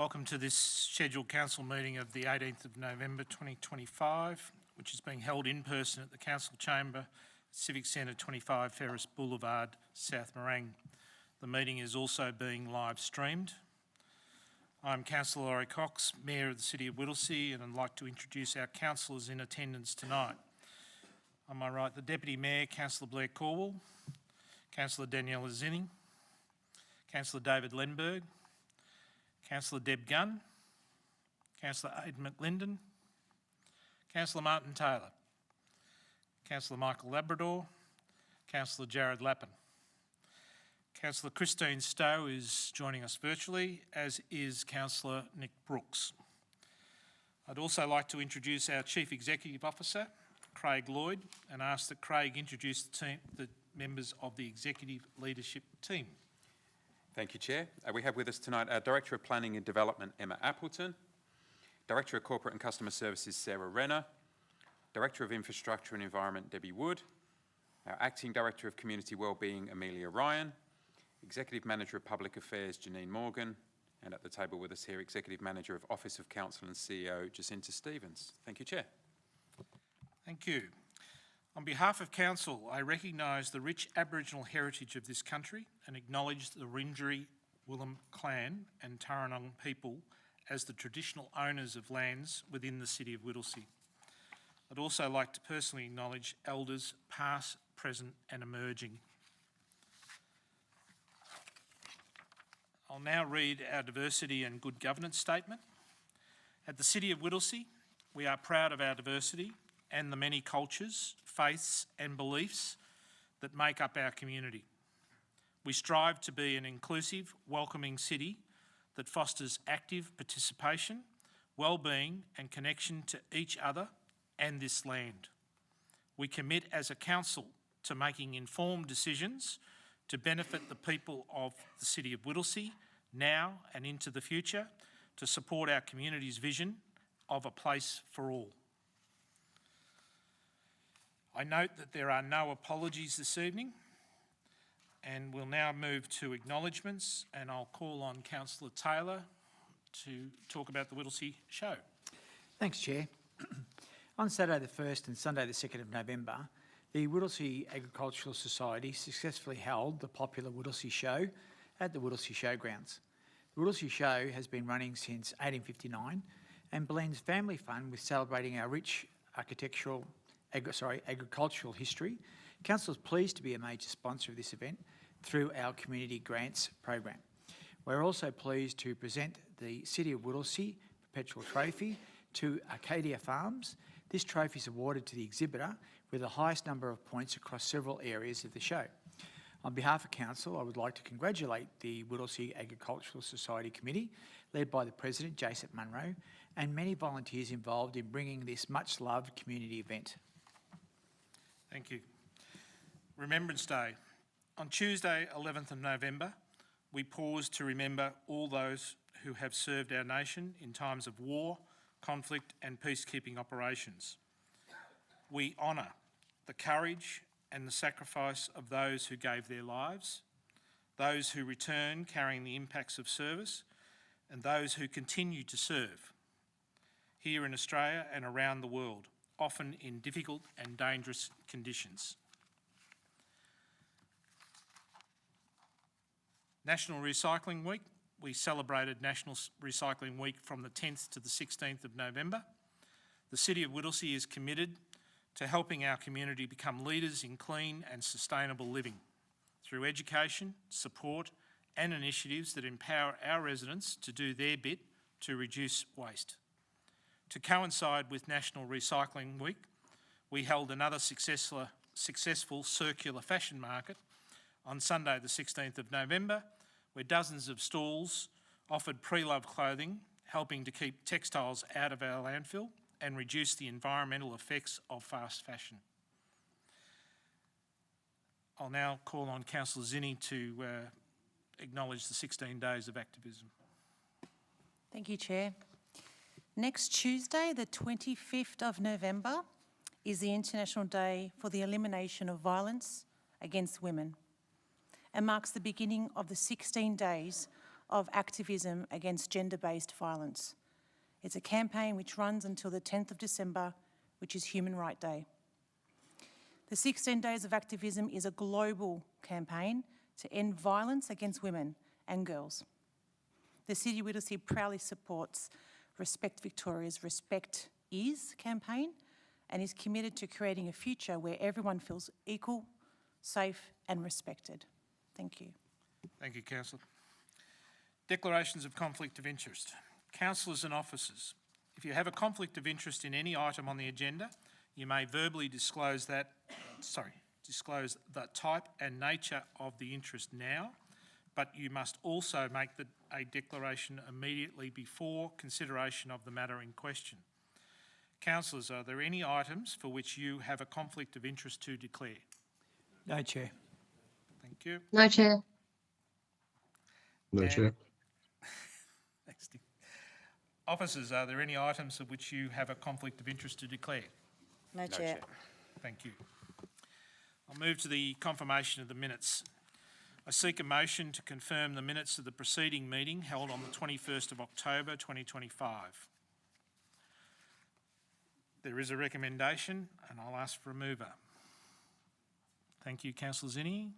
Welcome to this scheduled council meeting of the 18th of November 2025, which is being held in person at the Council Chamber, Civic Centre 25 Ferris Boulevard, South Morang. The meeting is also being live streamed. I'm Councillor Laurie Cox, Mayor of the City of Whittlesea, and I'd like to introduce our councillors in attendance tonight. On my right, the Deputy Mayor, Councillor Blair Corwell, Councillor Daniela Zinning, Councillor David Lenberg, Councillor Deb Gunn, Councillor Aidan McLinden, Councillor Martin Taylor, Councillor Michael Labrador, Councillor Jared Lappin. Councillor Christine Stowe is joining us virtually, as is Councillor Nick Brooks. I'd also like to introduce our Chief Executive Officer, Craig Lloyd, and ask that Craig introduce the members of the Executive Leadership Team. Thank you, Chair. We have with us tonight our Director of Planning and Development, Emma Appleton, Director of Corporate and Customer Services, Sarah Renner, Director of Infrastructure and Environment, Debbie Wood, our Acting Director of Community Wellbeing, Amelia Ryan, Executive Manager of Public Affairs, Janine Morgan, and at the table with us here, Executive Manager of Office of Council and CEO, Jacinta Stevens. Thank you, Chair. Thank you. On behalf of Council, I recognise the rich Aboriginal heritage of this country and acknowledge the Wurundjeri Wurrung clan and Taranong people as the traditional owners of lands within the City of Whittlesea. I'd also like to personally acknowledge elders past, present and emerging. I'll now read our diversity and good governance statement. At the City of Whittlesea, we are proud of our diversity and the many cultures, faiths and beliefs that make up our community. We strive to be an inclusive, welcoming city that fosters active participation, well-being and connection to each other and this land. We commit as a council to making informed decisions to benefit the people of the City of Whittlesea now and into the future, to support our community's vision of a place for all. I note that there are no apologies this evening, and we'll now move to acknowledgements, and I'll call on Councillor Taylor to talk about the Whittlesea Show. Thanks, Chair. On Saturday the 1st and Sunday the 2nd of November, the Whittlesea Agricultural Society successfully held the popular Whittlesea Show at the Whittlesea Showgrounds. The Whittlesea Show has been running since 1859 and blends family fun with celebrating our rich agricultural history. Council is pleased to be a major sponsor of this event through our Community Grants program. We're also pleased to present the City of Whittlesea Perpetual Trophy to Arcadia Farms. This trophy is awarded to the exhibitor with the highest number of points across several areas of the show. On behalf of Council, I would like to congratulate the Whittlesea Agricultural Society Committee, led by the President, Jason Munro, and many volunteers involved in bringing this much-loved community event. Thank you. Remembrance Day. On Tuesday, 11th of November, we pause to remember all those who have served our nation in times of war, conflict and peacekeeping operations. We honour the courage and the sacrifice of those who gave their lives, those who return carrying the impacts of service, and those who continue to serve here in Australia and around the world, often in difficult and dangerous conditions. National Recycling Week. We celebrated National Recycling Week from the 10th to the 16th of November. The City of Whittlesea is committed to helping our community become leaders in clean and sustainable living through education, support and initiatives that empower our residents to do their bit to reduce waste. To coincide with National Recycling Week, we held another successful circular fashion market on Sunday the 16th of November, where dozens of stalls offered pre-loved clothing, helping to keep textiles out of our landfill and reduce the environmental effects of fast fashion. I'll now call on Councillor Zinni to acknowledge the 16 days of activism. Thank you, Chair. Next Tuesday, the 25th of November, is the International Day for the Elimination of Violence Against Women and marks the beginning of the 16 days of activism against gender-based violence. It's a campaign which runs until the 10th of December, which is Human Rights Day. The 16 Days of Activism is a global campaign to end violence against women and girls. The City of Whittlesea proudly supports Respect Victoria's Respect Is campaign and is committed to creating a future where everyone feels equal, safe and respected. Thank you. Thank you, Councillor. Declarations of conflict of interest. Councillors and officers, if you have a conflict of interest in any item on the agenda, you may verbally disclose the type and nature of the interest now, but you must also make a declaration immediately before consideration of the matter in question. Councillors, are there any items for which you have a conflict of interest to declare? No, Chair. Thank you. No, Chair. No, And- Chair. Thanks, Nick. Officers, are there any items of which you have a conflict of interest to declare? No, Chair. Thank you. I'll move to the confirmation of the minutes. I seek a motion to confirm the minutes of the preceding meeting held on the 21st of October 2025. There is a recommendation and I'll ask for a mover. Thank you, Councillor Zinni.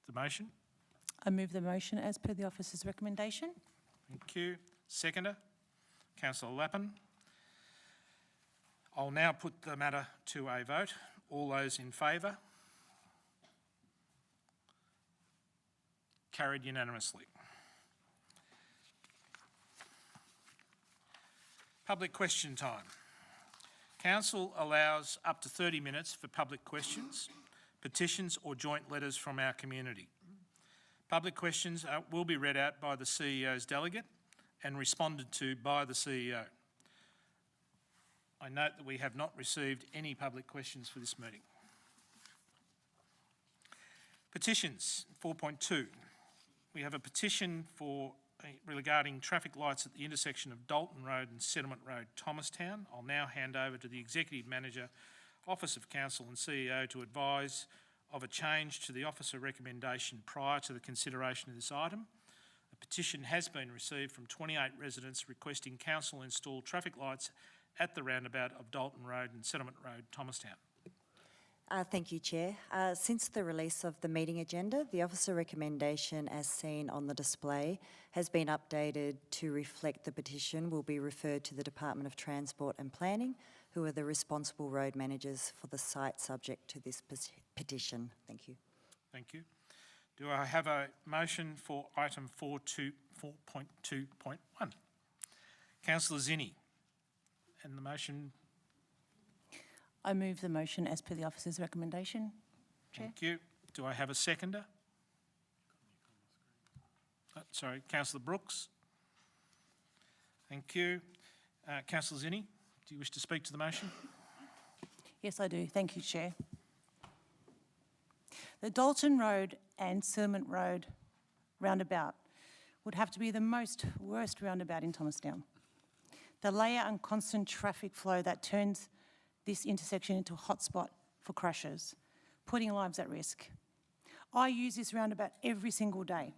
The motion? I move the motion as per the officer's recommendation. Thank you. Seconder? Councillor Lappin. I'll now put the matter to a vote. All those in favour? Carried unanimously. Public question time. Council allows up to 30 minutes for public questions, petitions or joint letters from our community. Public questions will be read out by the CEO's delegate and responded to by the CEO. I note that we have not received any public questions for this meeting. Petitions, 4.2. We have a petition regarding traffic lights at the intersection of Dalton Road and Settlement Road, Thomastown. I'll now hand over to the Executive Manager, Office of Council and CEO to advise of a change to the officer recommendation prior to the consideration of this item. A petition has been received from 28 residents requesting Council install traffic lights at the roundabout of Dalton Road and Settlement Road, Thomastown. Thank you, Chair. Since the release of the meeting agenda, the officer recommendation as seen on the display has been updated to reflect the petition will be referred to the Department of Transport and Planning, who are the responsible road managers for the site subject to this petition. Thank you. Thank you. Do I have a motion for item 4.2.1? Councillor Zinni. And the motion? I move the motion as per the officer's recommendation. Chair. Thank you. Do I have a seconder? Sorry, Councillor Brooks. Thank you. Councillor Zinni, do you wish to speak to the motion? Yes, I do. Thank you, Chair. The Dalton Road and Settlement Road roundabout would have to be the worst roundabout in Thomastown. The layer and constant traffic flow that turns this intersection into a hotspot for crashes, putting lives at risk. I use this roundabout every single day.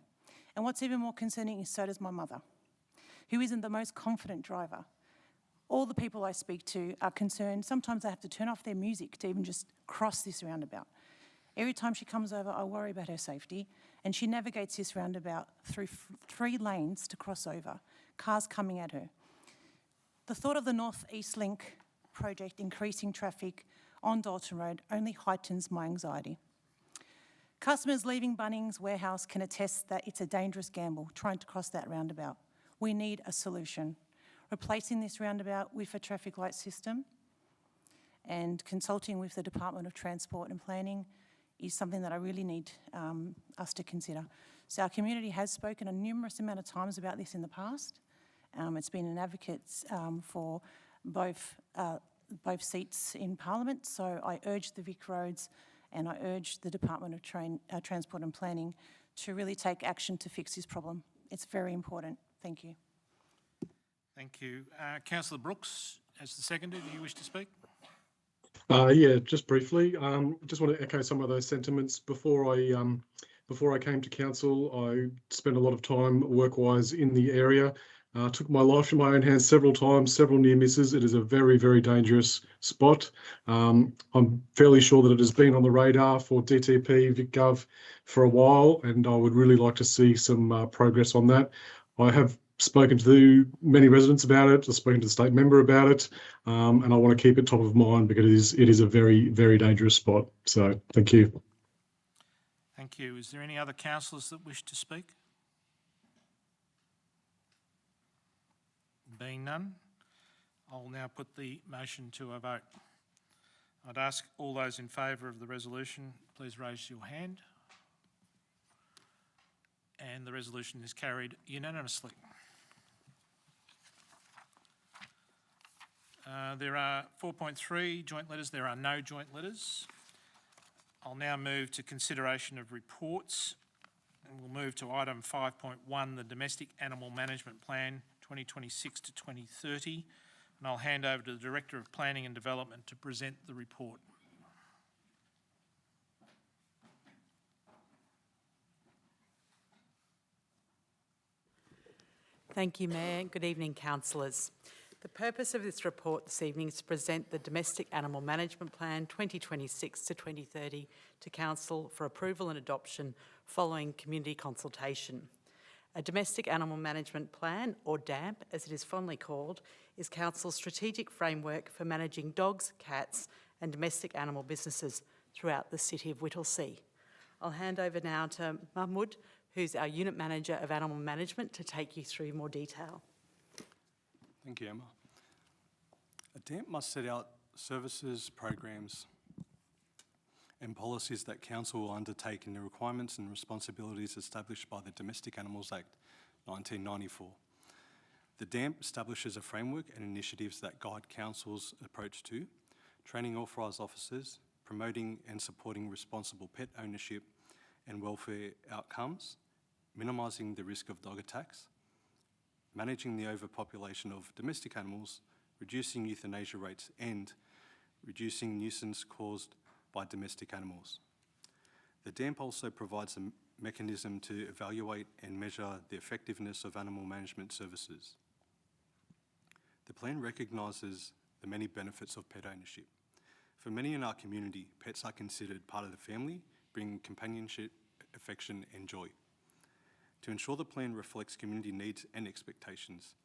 And what's even more concerning is so does my mother, who isn't the most confident driver. All the people I speak to are concerned. Sometimes they have to turn off their music to even just cross this roundabout. Every time she comes over, I worry about her safety, and she navigates this roundabout through 3 lanes to cross over, cars coming at her. The thought of the North East Link project increasing traffic on Dalton Road only heightens my anxiety. Customers leaving Bunnings Warehouse can attest that it's a dangerous gamble trying to cross that roundabout. We need a solution. Replacing this roundabout with a traffic light system and consulting with the Department of Transport and Planning is something that I really need us to consider. So our community has spoken a numerous amount of times about this in the past. It's been an advocate for both seats in Parliament, so I urge the Vic Roads and I urge the Department of Transport and Planning to really take action to fix this problem. It's very important. Thank you. Thank you. Councillor Brooks, as the seconder, do you wish to speak? Yeah, just briefly. Just want to echo some of those sentiments before I before I came to council, I spent a lot of time work-wise in the area. Took my life in my own hands several times, several near misses. It is a very, very dangerous spot. I'm fairly sure that it has been on the radar for DTP, VicGov for a while, and I would really like to see some progress on that. I have spoken to many residents about it. I've spoken to the state member about it, and I want to keep it top of mind because it is a very, very dangerous spot. So thank you. Thank you. Is there any other councillors that wish to speak? Being none, I'll now put the motion to a vote. I'd ask all those in favour of the resolution, please raise your hand. And the resolution is carried unanimously. There are 4.3 joint letters. There are no joint letters. I'll now move to consideration of reports. And we'll move to item 5.1, the Domestic Animal Management Plan 2026 to 2030. And I'll hand over to the Director of Planning and Development to present the report. Thank you, Mayor. Good evening, councillors. The purpose of this report this evening is to present the Domestic Animal Management Plan 2026 to 2030 to Council for approval and adoption following community consultation. A Domestic Animal Management Plan, or DAMP as it is fondly called, is Council's strategic framework for managing dogs, cats and domestic animal businesses throughout the City of Whittlesea. I'll hand over now to Mahmood, who's our Unit Manager of Animal Management, to take you through more detail. Thank you, Emma. A DAMP must set out services, programs and policies that Council will undertake in the requirements and responsibilities established by the Domestic Animals Act 1994. The DAMP establishes a framework and initiatives that guide Council's approach to training authorised officers, promoting and supporting responsible pet ownership and welfare outcomes, minimising the risk of dog attacks, managing the overpopulation of domestic animals, reducing euthanasia rates and reducing nuisance caused by domestic animals. The DAMP also provides a mechanism to evaluate and measure the effectiveness of animal management services. The plan recognises the many benefits of pet ownership. For many in our community, pets are considered part of the family, bringing companionship, affection and joy. To ensure the plan reflects community needs and expectations,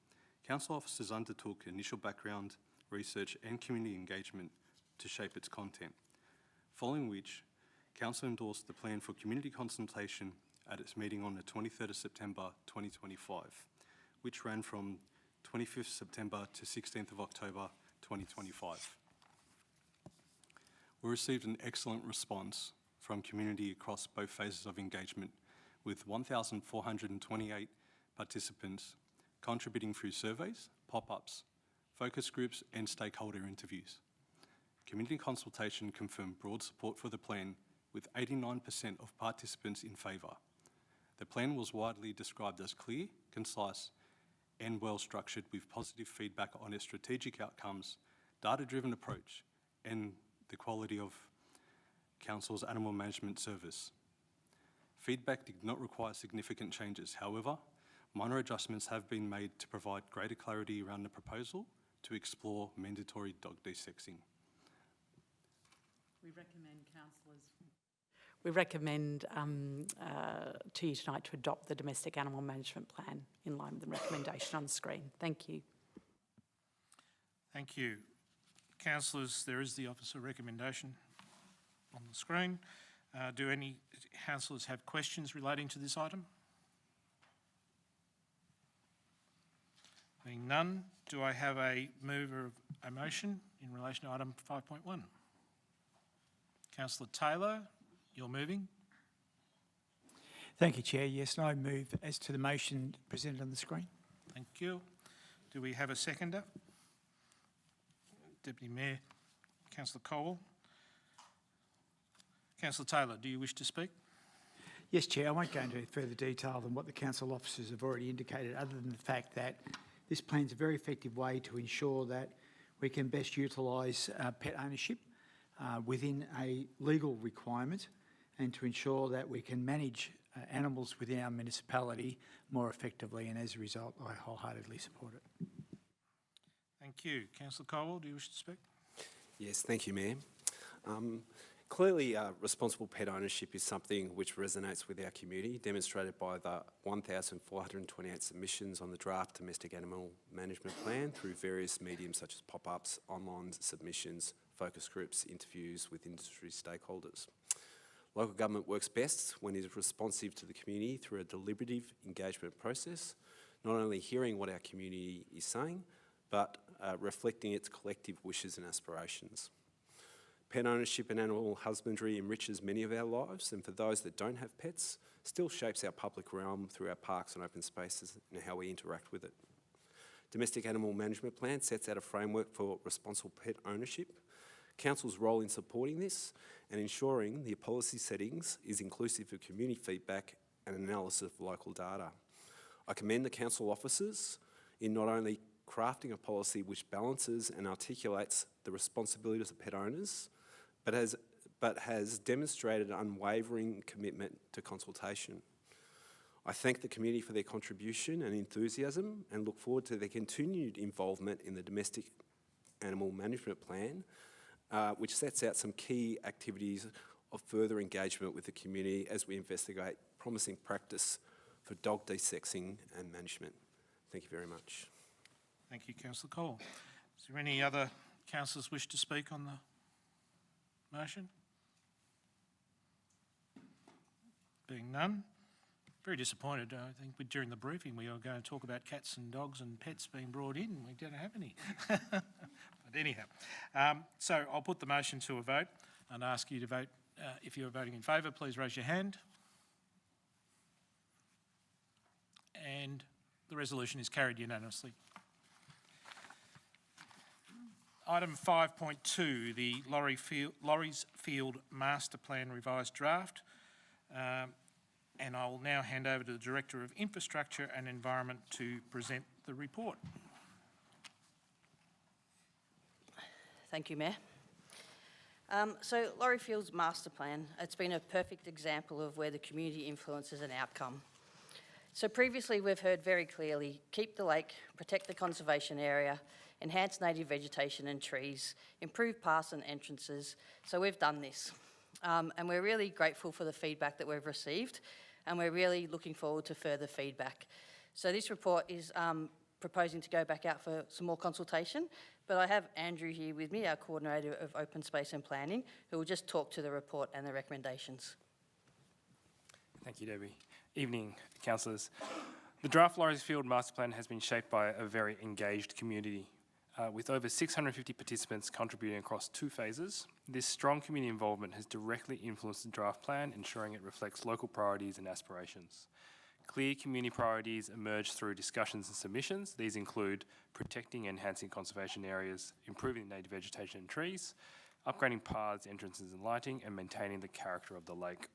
Council officers undertook initial background, research and community engagement to shape its content, following which Council endorsed the plan for community consultation at its meeting on the 23rd of September 2025, which ran from 25th September to 16th of October 2025. We received an excellent response from community across both phases of engagement, with 1,428 participants contributing through surveys, pop-ups, focus groups and stakeholder interviews. Community consultation confirmed broad support for the plan, with 89% of participants in favour. The plan was widely described as clear, concise and well structured, with positive feedback on its strategic outcomes, data-driven approach and the quality of Council's animal management service. Feedback did not require significant changes. However, minor adjustments have been made to provide greater clarity around the proposal to explore mandatory dog desexing. We recommend to you tonight to adopt the Domestic Animal Management Plan in line with the recommendation on the screen. Thank you. Thank you. Councillors, there is the officer recommendation on the screen. Do any councillors have questions relating to this item? Being none, do I have a mover of a motion in relation to item 5.1? Councillor Taylor, you're moving. Thank you, Chair. Yes, and I move as to the motion presented on the screen. Thank you. Do we have a seconder? Deputy Mayor, Councillor Cole. Councillor Taylor, do you wish to speak? Yes, Chair. I won't go into further detail than what the council officers have already indicated, other than the fact that this plan is a very effective way to ensure that we can best utilise pet ownership within a legal requirement and to ensure that we can manage animals within our municipality more effectively, and as a result, I wholeheartedly support it. Thank you. Councillor Colwell, do you wish to speak? Yes, thank you, Mayor. Clearly, responsible pet ownership is something which resonates with our community, demonstrated by the 1,428 submissions on the draft domestic animal management plan through various mediums such as pop-ups, online submissions, focus groups, interviews with industry stakeholders. Local government works best when it is responsive to the community through a deliberative engagement process, not only hearing what our community is saying, but reflecting its collective wishes and aspirations. Pet ownership and animal husbandry enriches many of our lives, and for those that don't have pets, still shapes our public realm through our parks and open spaces and how we interact with it. Domestic Animal Management Plan sets out a framework for responsible pet ownership. Council's role in supporting this and ensuring the policy settings is inclusive of community feedback and analysis of local data. I commend the council officers in not only crafting a policy which balances and articulates the responsibilities of pet owners, but has demonstrated an unwavering commitment to consultation. I thank the community for their contribution and enthusiasm and look forward to their continued involvement in the Domestic Animal Management Plan, which sets out some key activities of further engagement with the community as we investigate promising practice for dog desexing and management. Thank you very much. Thank you, Councillor Cole. Is there any other councillors wish to speak on the motion? Being none, very disappointed. I think during the briefing we were going to talk about cats and dogs and pets being brought in. We don't have any. But anyhow, so I'll put the motion to a vote and ask you to vote. If you're voting in favour, please raise your hand. And the resolution is carried unanimously. Item 5.2, the Lorries Field Master Plan revised draft. And I will now hand over to the Director of Infrastructure and Environment to present the report. Thank you, Mayor. So Laurie Field's master plan, it's been a perfect example of where the community influences an outcome. So previously we've heard very clearly, keep the lake, protect the conservation area, enhance native vegetation and trees, improve paths and entrances. So we've done this. And we're really grateful for the feedback that we've received, and we're really looking forward to further feedback. So this report is proposing to go back out for some more consultation, but I have Andrew here with me, our Coordinator of Open Space and Planning, who will just talk to the report and the recommendations. Thank you, Debbie. Evening, councillors. The draft Lorries Field Master Plan has been shaped by a very engaged community. With over 650 participants contributing across 2 phases, this strong community involvement has directly influenced the draft plan, ensuring it reflects local priorities and aspirations. Clear community priorities emerge through discussions and submissions. These include protecting and enhancing conservation areas, improving native vegetation and trees, upgrading paths, entrances and lighting, and maintaining the character of the lake.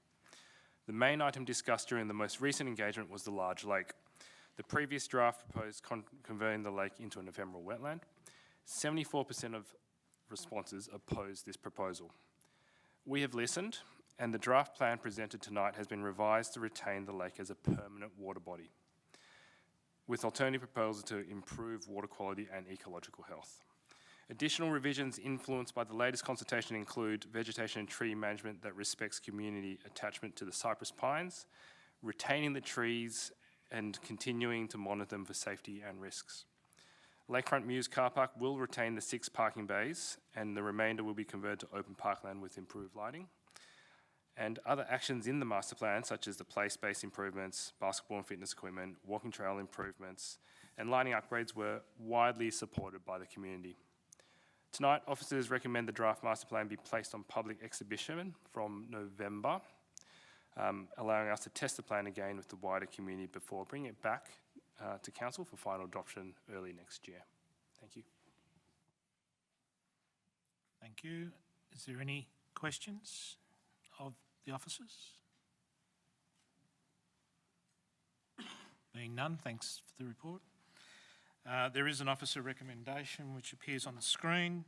The main item discussed during the most recent engagement was the large lake. The previous draft proposed converting the lake into an ephemeral wetland. 74% of responses opposed this proposal. We have listened, and the draft plan presented tonight has been revised to retain the lake as a permanent water body, with alternative proposals to improve water quality and ecological health. Additional revisions influenced by the latest consultation include vegetation and tree management that respects community attachment to the cypress pines, retaining the trees and continuing to monitor them for safety and risks. Lakefront Mews car park will retain the 6 parking bays, and the remainder will be converted to open parkland with improved lighting. And other actions in the master plan, such as the play space improvements, basketball and fitness equipment, walking trail improvements, and lighting upgrades were widely supported by the community. Tonight, officers recommend the draft master plan be placed on public exhibition from November, allowing us to test the plan again with the wider community before bringing it back to Council for final adoption early next year. Thank you. Thank you. Is there any questions of the officers? Being none, thanks for the report. There is an officer recommendation which appears on the screen.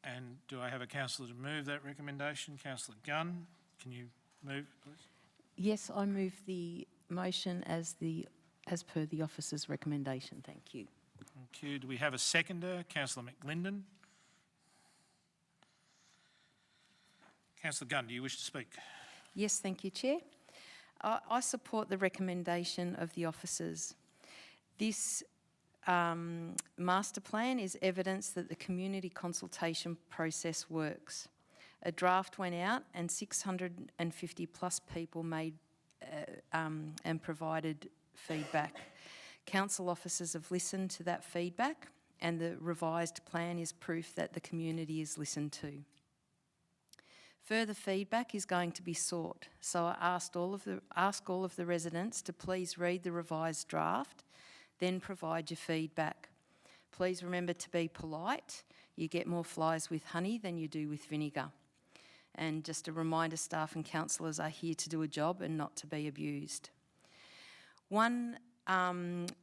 And do I have a councillor to move that recommendation? Councillor Gunn, can you move, please? Yes, I move the motion as per the officer's recommendation. Thank you. Thank you. Do we have a seconder? Councillor McLinden. Councillor Gunn, do you wish to speak? Yes, thank you, Chair. I support the recommendation of the officers. This master plan is evidence that the community consultation process works. A draft went out and 650 plus people made and provided feedback. Council officers have listened to that feedback, and the revised plan is proof that the community is listened to. Further feedback is going to be sought, so I ask all of the residents to please read the revised draft, then provide your feedback. Please remember to be polite. You get more flies with honey than you do with vinegar. And just a reminder, staff and councillors are here to do a job and not to be abused. One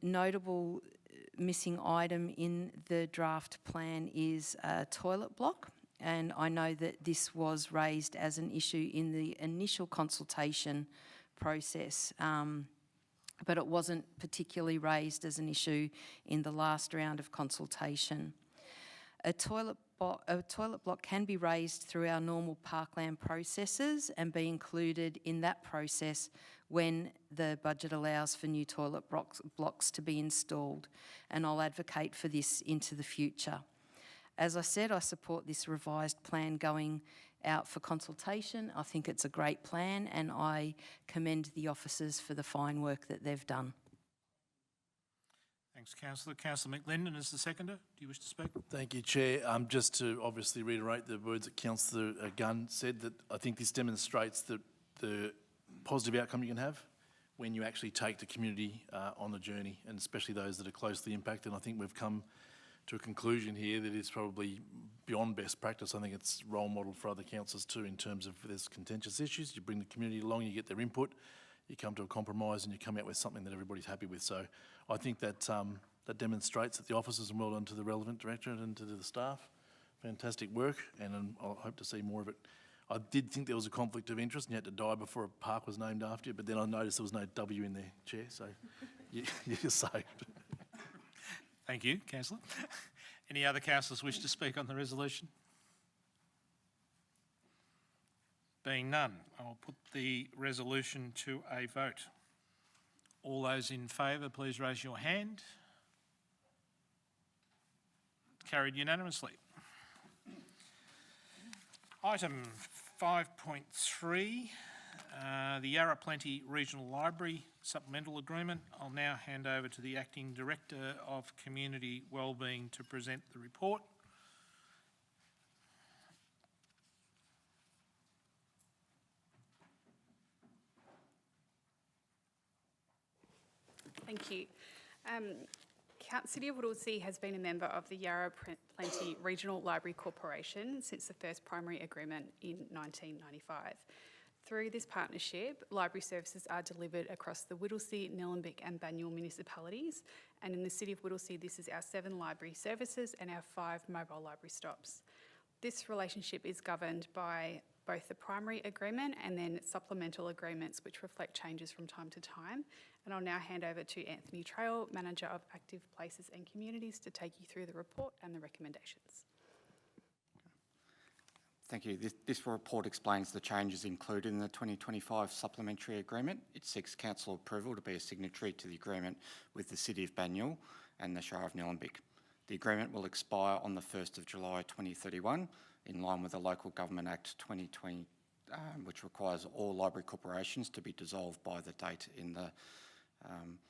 notable missing item in the draft plan is a toilet block, and I know that this was raised as an issue in the initial consultation process, but it wasn't particularly raised as an issue in the last round of consultation. A toilet block can be raised through our normal parkland processes and be included in that process when the budget allows for new toilet blocks to be installed, and I'll advocate for this into the future. As I said, I support this revised plan going out for consultation. I think it's a great plan, and I commend the officers for the fine work that they've done. Thanks, Councillor. Councillor McLinden is the seconder. Do you wish to speak? Thank you, Chair. Just to obviously reiterate the words that Councillor Gunn said, that I think this demonstrates the positive outcome you can have when you actually take the community on the journey, and especially those that are closely impacted. I think we've come to a conclusion here that is probably beyond best practice. I think it's role model for other councils too, in terms of there's contentious issues, you bring the community along, you get their input, you come to a compromise, and you come out with something that everybody's happy with. So I think that that demonstrates that the officers, and well done to the relevant directorate and to the staff. Fantastic work, and I hope to see more of it. I did think there was a conflict of interest and you had to die before a park was named after you, but then I noticed there was no W in there, Chair, so you're saved. Thank you, Councillor. Any other councillors wish to speak on the resolution? Being none, I'll put the resolution to a vote. All those in favour, please raise your hand. Carried unanimously. Item 5.3, the Yarra Plenty Regional Library Supplemental Agreement. I'll now hand over to the Acting Director of Community Wellbeing to present the report. Thank you. City of Whittlesea has been a member of the Yarra Plenty Regional Library Corporation since the first primary agreement in 1995. Through this partnership, library services are delivered across the Whittlesea, Nillumbik and Banyule municipalities, and in the City of Whittlesea this is our 7 library services and our 5 mobile library stops. This relationship is governed by both the primary agreement and then supplemental agreements which reflect changes from time to time. And I'll now hand over to Anthony Trail, Manager of Active Places and Communities, to take you through the report and the recommendations. Thank you. This report explains the changes included in the 2025 supplementary agreement. It seeks council approval to be a signatory to the agreement with the City of Banyule and the Shire of Nillumbik. The agreement will expire on the 1st of July 2031, in line with the Local Government Act 2020, which requires all library corporations to be dissolved by the date in the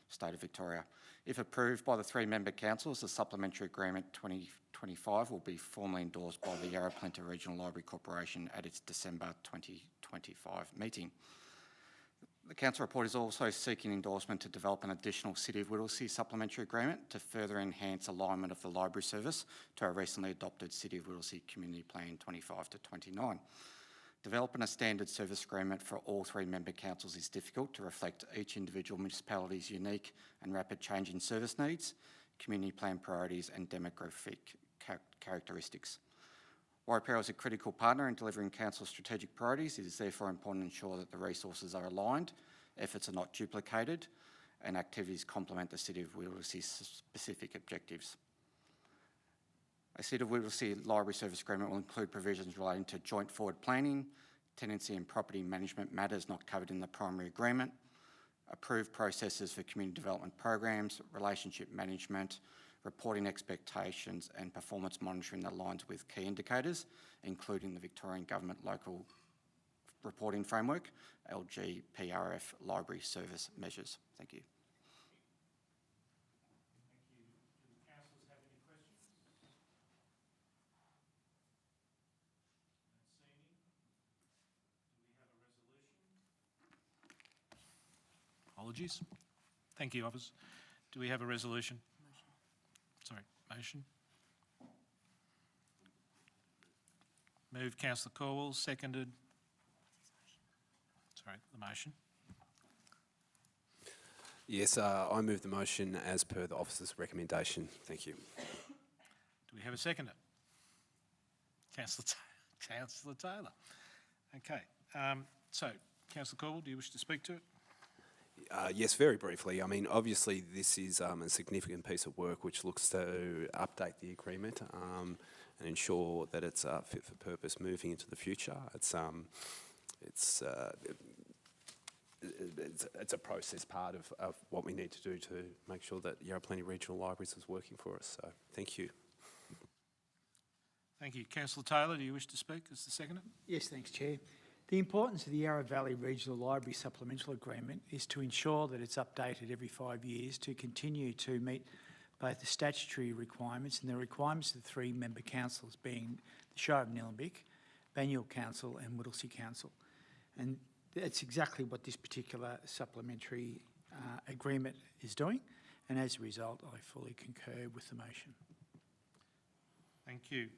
State of Victoria. If approved by the 3 member councils, the supplementary agreement 2025 will be formally endorsed by the Yarra Plenty Regional Library Corporation at its December 2025 meeting. The council report is also seeking endorsement to develop an additional City of Whittlesea supplementary agreement to further enhance alignment of the library service to our recently adopted City of Whittlesea Community Plan 25 to 29. Developing a standard service agreement for all 3 member councils is difficult to reflect each individual municipality's unique and rapid change in service needs, community plan priorities and demographic characteristics. Waipiro is a critical partner in delivering Council's strategic priorities. It is therefore important to ensure that the resources are aligned, efforts are not duplicated, and activities complement the City of Whittlesey's specific objectives. A City of Whittlesey Library Service Agreement will include provisions relating to joint forward planning, tenancy and property management matters not covered in the primary agreement, approved processes for community development programs, relationship management, reporting expectations and performance monitoring that aligns with key indicators, including the Victorian Government Local Reporting Framework, LGPRF Library Service Measures. Thank you. Apologies. Thank you, officers. Do we have a resolution? Sorry, motion. Moved, Councillor Corwell, seconded. Sorry, the motion. Yes, I move the motion as per the officer's recommendation. Thank you. Do we have a seconder? Councillor Taylor. Okay. So, Councillor Corwell, do you wish to speak to it? Yes, very briefly. I mean, obviously, this is a significant piece of work which looks to update the agreement and ensure that it's fit for purpose moving into the future. It's a process part of what we need to do to make sure that Yarra Plenty Regional Libraries is working for us. So, thank you. Thank you. Councillor Taylor, do you wish to speak as the seconder? Yes, thanks, Chair. The importance of the Yarra Valley Regional Library Supplemental Agreement is to ensure that it's updated every 5 years to continue to meet both the statutory requirements and the requirements of the three member councils, being the Shire of Nillumbik, Banyule Council and Whittlesea Council. And that's exactly what this particular supplementary agreement is doing, and as a result, I fully concur with the motion. Thank you.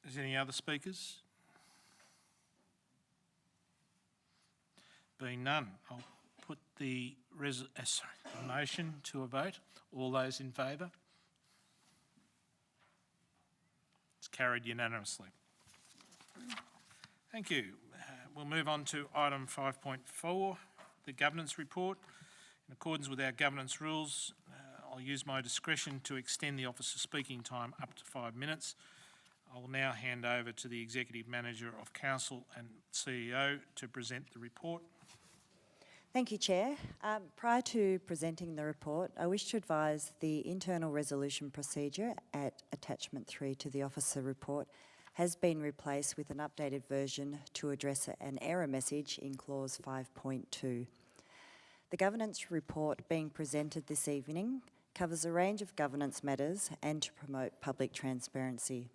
Is there any other speakers? Being none, I'll put the motion to a vote. All those in favour? It's carried unanimously. Thank you. We'll move on to item 5.4, the governance report. In accordance with our governance rules, I'll use my discretion to extend the officer's speaking time up to 5 minutes. I will now hand over to the Executive Manager of Council and CEO to present the report. Thank you, Chair. Prior to presenting the report, I wish to advise the internal resolution procedure at attachment 3 to the officer report has been replaced with an updated version to address an error message in clause 5.2. The governance report being presented this evening covers a range of governance matters and to promote public transparency.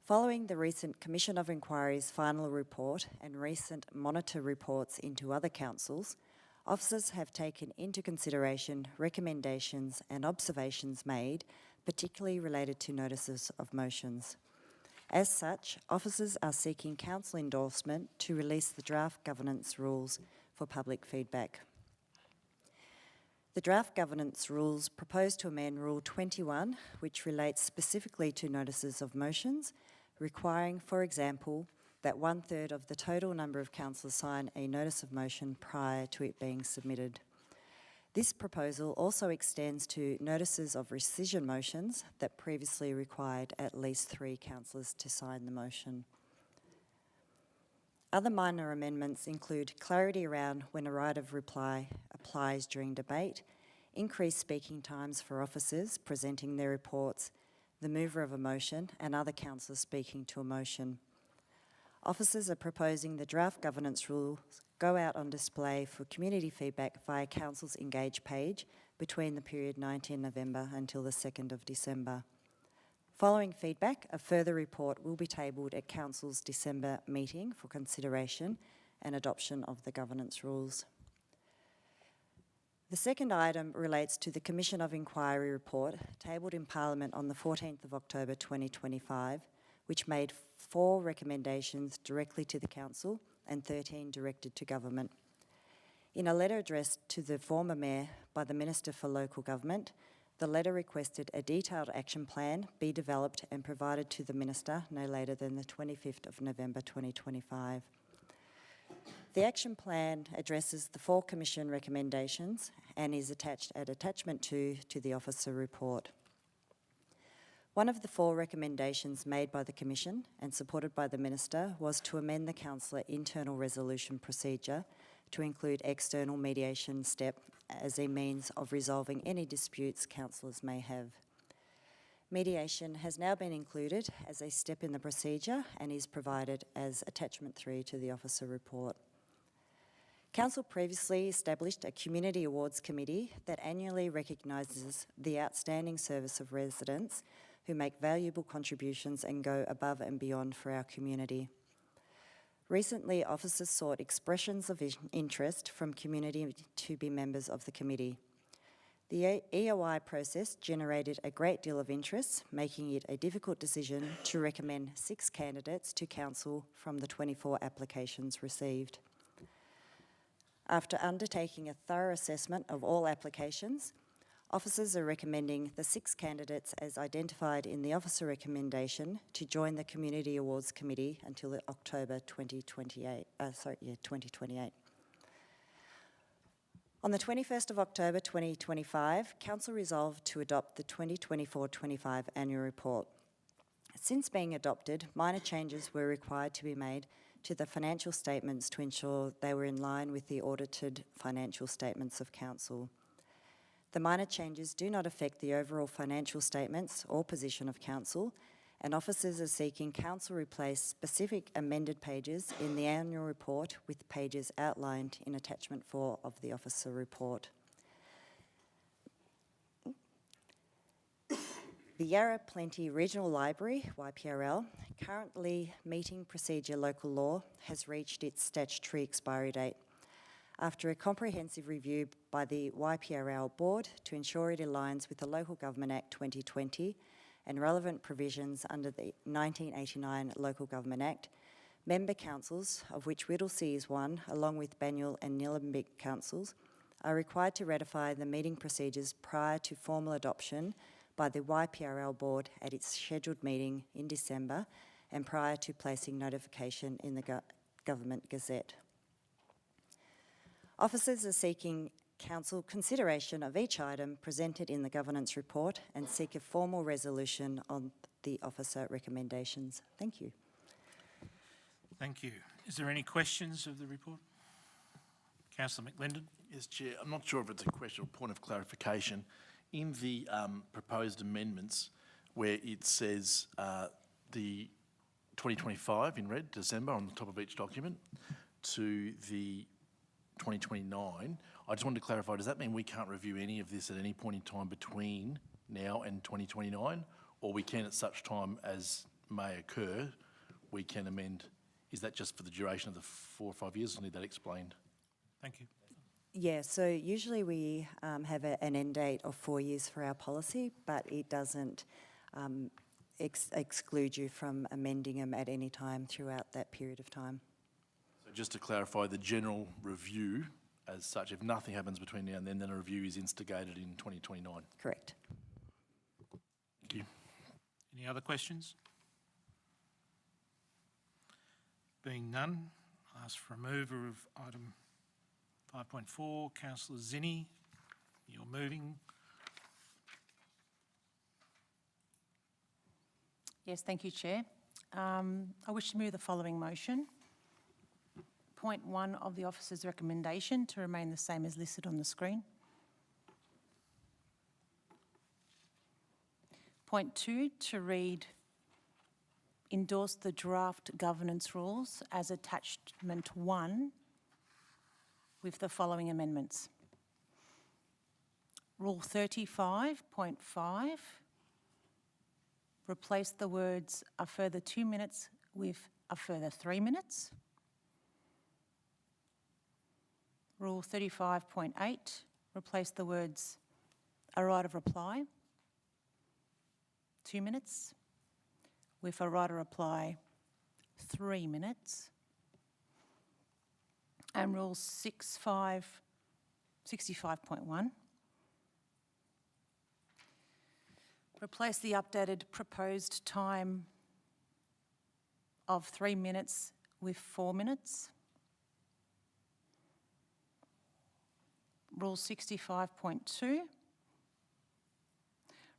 Following the recent Commission of Inquiry's final report and recent monitor reports into other councils, officers have taken into consideration recommendations and observations made, particularly related to notices of motions. As such, officers are seeking council endorsement to release the draft governance rules for public feedback. The draft governance rules propose to amend Rule 21, which relates specifically to notices of motions, requiring, for example, that 1/3 of the total number of councillors sign a notice of motion prior to it being submitted. This proposal also extends to notices of rescission motions that previously required at least 3 councillors to sign the motion. Other minor amendments include clarity around when a right of reply applies during debate, increased speaking times for officers presenting their reports, the mover of a motion and other councillors speaking to a motion. Officers are proposing the draft governance rules go out on display for community feedback via Council's Engage page between the period 19 November until the 2nd of December. Following feedback, a further report will be tabled at Council's December meeting for consideration and adoption of the governance rules. The second item relates to the Commission of Inquiry report tabled in Parliament on the 14th of October 2025, which made 4 recommendations directly to the Council and 13 directed to Government. In a letter addressed to the former Mayor by the Minister for Local Government, The letter requested a detailed action plan be developed and provided to the Minister no later than the 25th of November 2025. The action plan addresses the 4 Commission recommendations and is attached at Attachment 2 to the Officer Report. One of the 4 recommendations made by the Commission and supported by the Minister was to amend the Councillor internal resolution procedure to include external mediation step as a means of resolving any disputes councillors may have. Mediation has now been included as a step in the procedure and is provided as Attachment 3 to the Officer Report. Council previously established a Community Awards Committee that annually recognises the outstanding service of residents who make valuable contributions and go above and beyond for our community. Recently, officers sought expressions of interest from community to be members of the committee. The EOI process generated a great deal of interest, making it a difficult decision to recommend 6 candidates to Council from the 24 applications received. After undertaking a thorough assessment of all applications, officers are recommending the 6 candidates as identified in the officer recommendation to join the Community Awards Committee until October 2028. On the 21st of October 2025, Council resolved to adopt the 2024-25 Annual Report. Since being adopted, minor changes were required to be made to the financial statements to ensure they were in line with the audited financial statements of Council. The minor changes do not affect the overall financial statements or position of Council, and officers are seeking Council replace specific amended pages in the Annual Report with pages outlined in Attachment 4 of the Officer Report. The Yarra Plenty Regional Library, YPRL, currently meeting procedure local law, has reached its statutory expiry date. After a comprehensive review by the YPRL Board to ensure it aligns with the Local Government Act 2020 and relevant provisions under the 1989 Local Government Act, member councils, of which Whittlesea is one, along with Banyule and Nillumbik councils, are required to ratify the meeting procedures prior to formal adoption by the YPRL Board at its scheduled meeting in December and prior to placing notification in the Government Gazette. Officers are seeking Council consideration of each item presented in the Governance Report and seek a formal resolution on the officer recommendations. Thank you. Thank you. Is there any questions of the report? Councillor McLendon. Yes, Chair. I'm not sure if it's a question or point of clarification. In the proposed amendments where it says the 2025 in red, December, on the top of each document, to the 2029, I just wanted to clarify, does that mean we can't review any of this at any point in time between now and 2029, or we can at such time as may occur, we can amend? Is that just for the duration of the 4 or 5 years? I need that explained. Thank you. Yeah, so usually we have an end date of 4 years for our policy, but it doesn't exclude you from amending them at any time throughout that period of time. So just to clarify, the general review as such, if nothing happens between now and then a review is instigated in 2029? Correct. Thank you. Any other questions? Being none, I ask for a mover of item 5.4, Councillor Zinni. You're moving. Yes, thank you, Chair. I wish to move the following motion. Point 1 of the officer's recommendation to remain the same as listed on the screen. Point 2 to read, endorse the draft governance rules as attachment 1 with the following amendments. Rule 35.5, replace the words a further 2 minutes with a further 3 minutes. Rule 35.8, replace the words a right of reply, 2 minutes, with a right of reply, 3 minutes. And Rule 65.1, Replace the updated proposed time of 3 minutes with 4 minutes. Rule 65.2.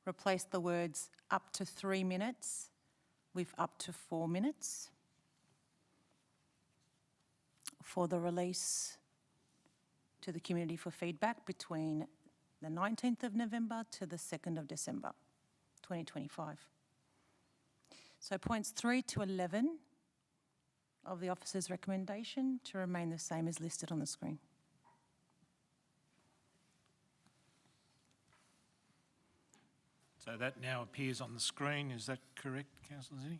Replace the words up to 3 minutes with up to 4 minutes for the release to the community for feedback between the 19th of November to the 2nd of December 2025. So points 3 to 11 of the officer's recommendation to remain the same as listed on the screen. So that now appears on the screen. Is that correct, Councillor Zinni?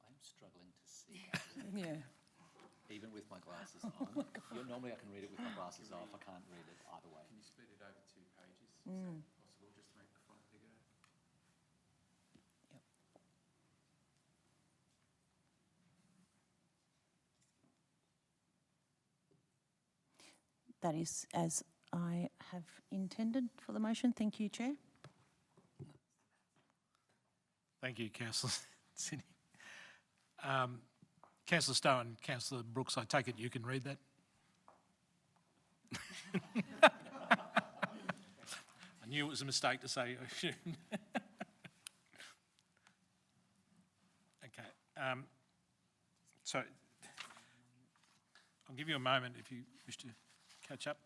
I'm struggling to see. Yeah. Even with my glasses on. Normally I can read it with my glasses off. I can't read it either way. Can you split it over 2 pages? Is that possible, just to make the font bigger? That is as I have intended for the motion. Thank you, Chair. Thank you, Councillor Zinni. Councillor Stowe and Councillor Brooks, I take it you can read that? I knew it was a mistake to say. Okay. So I'll give you a moment if you wish to catch up.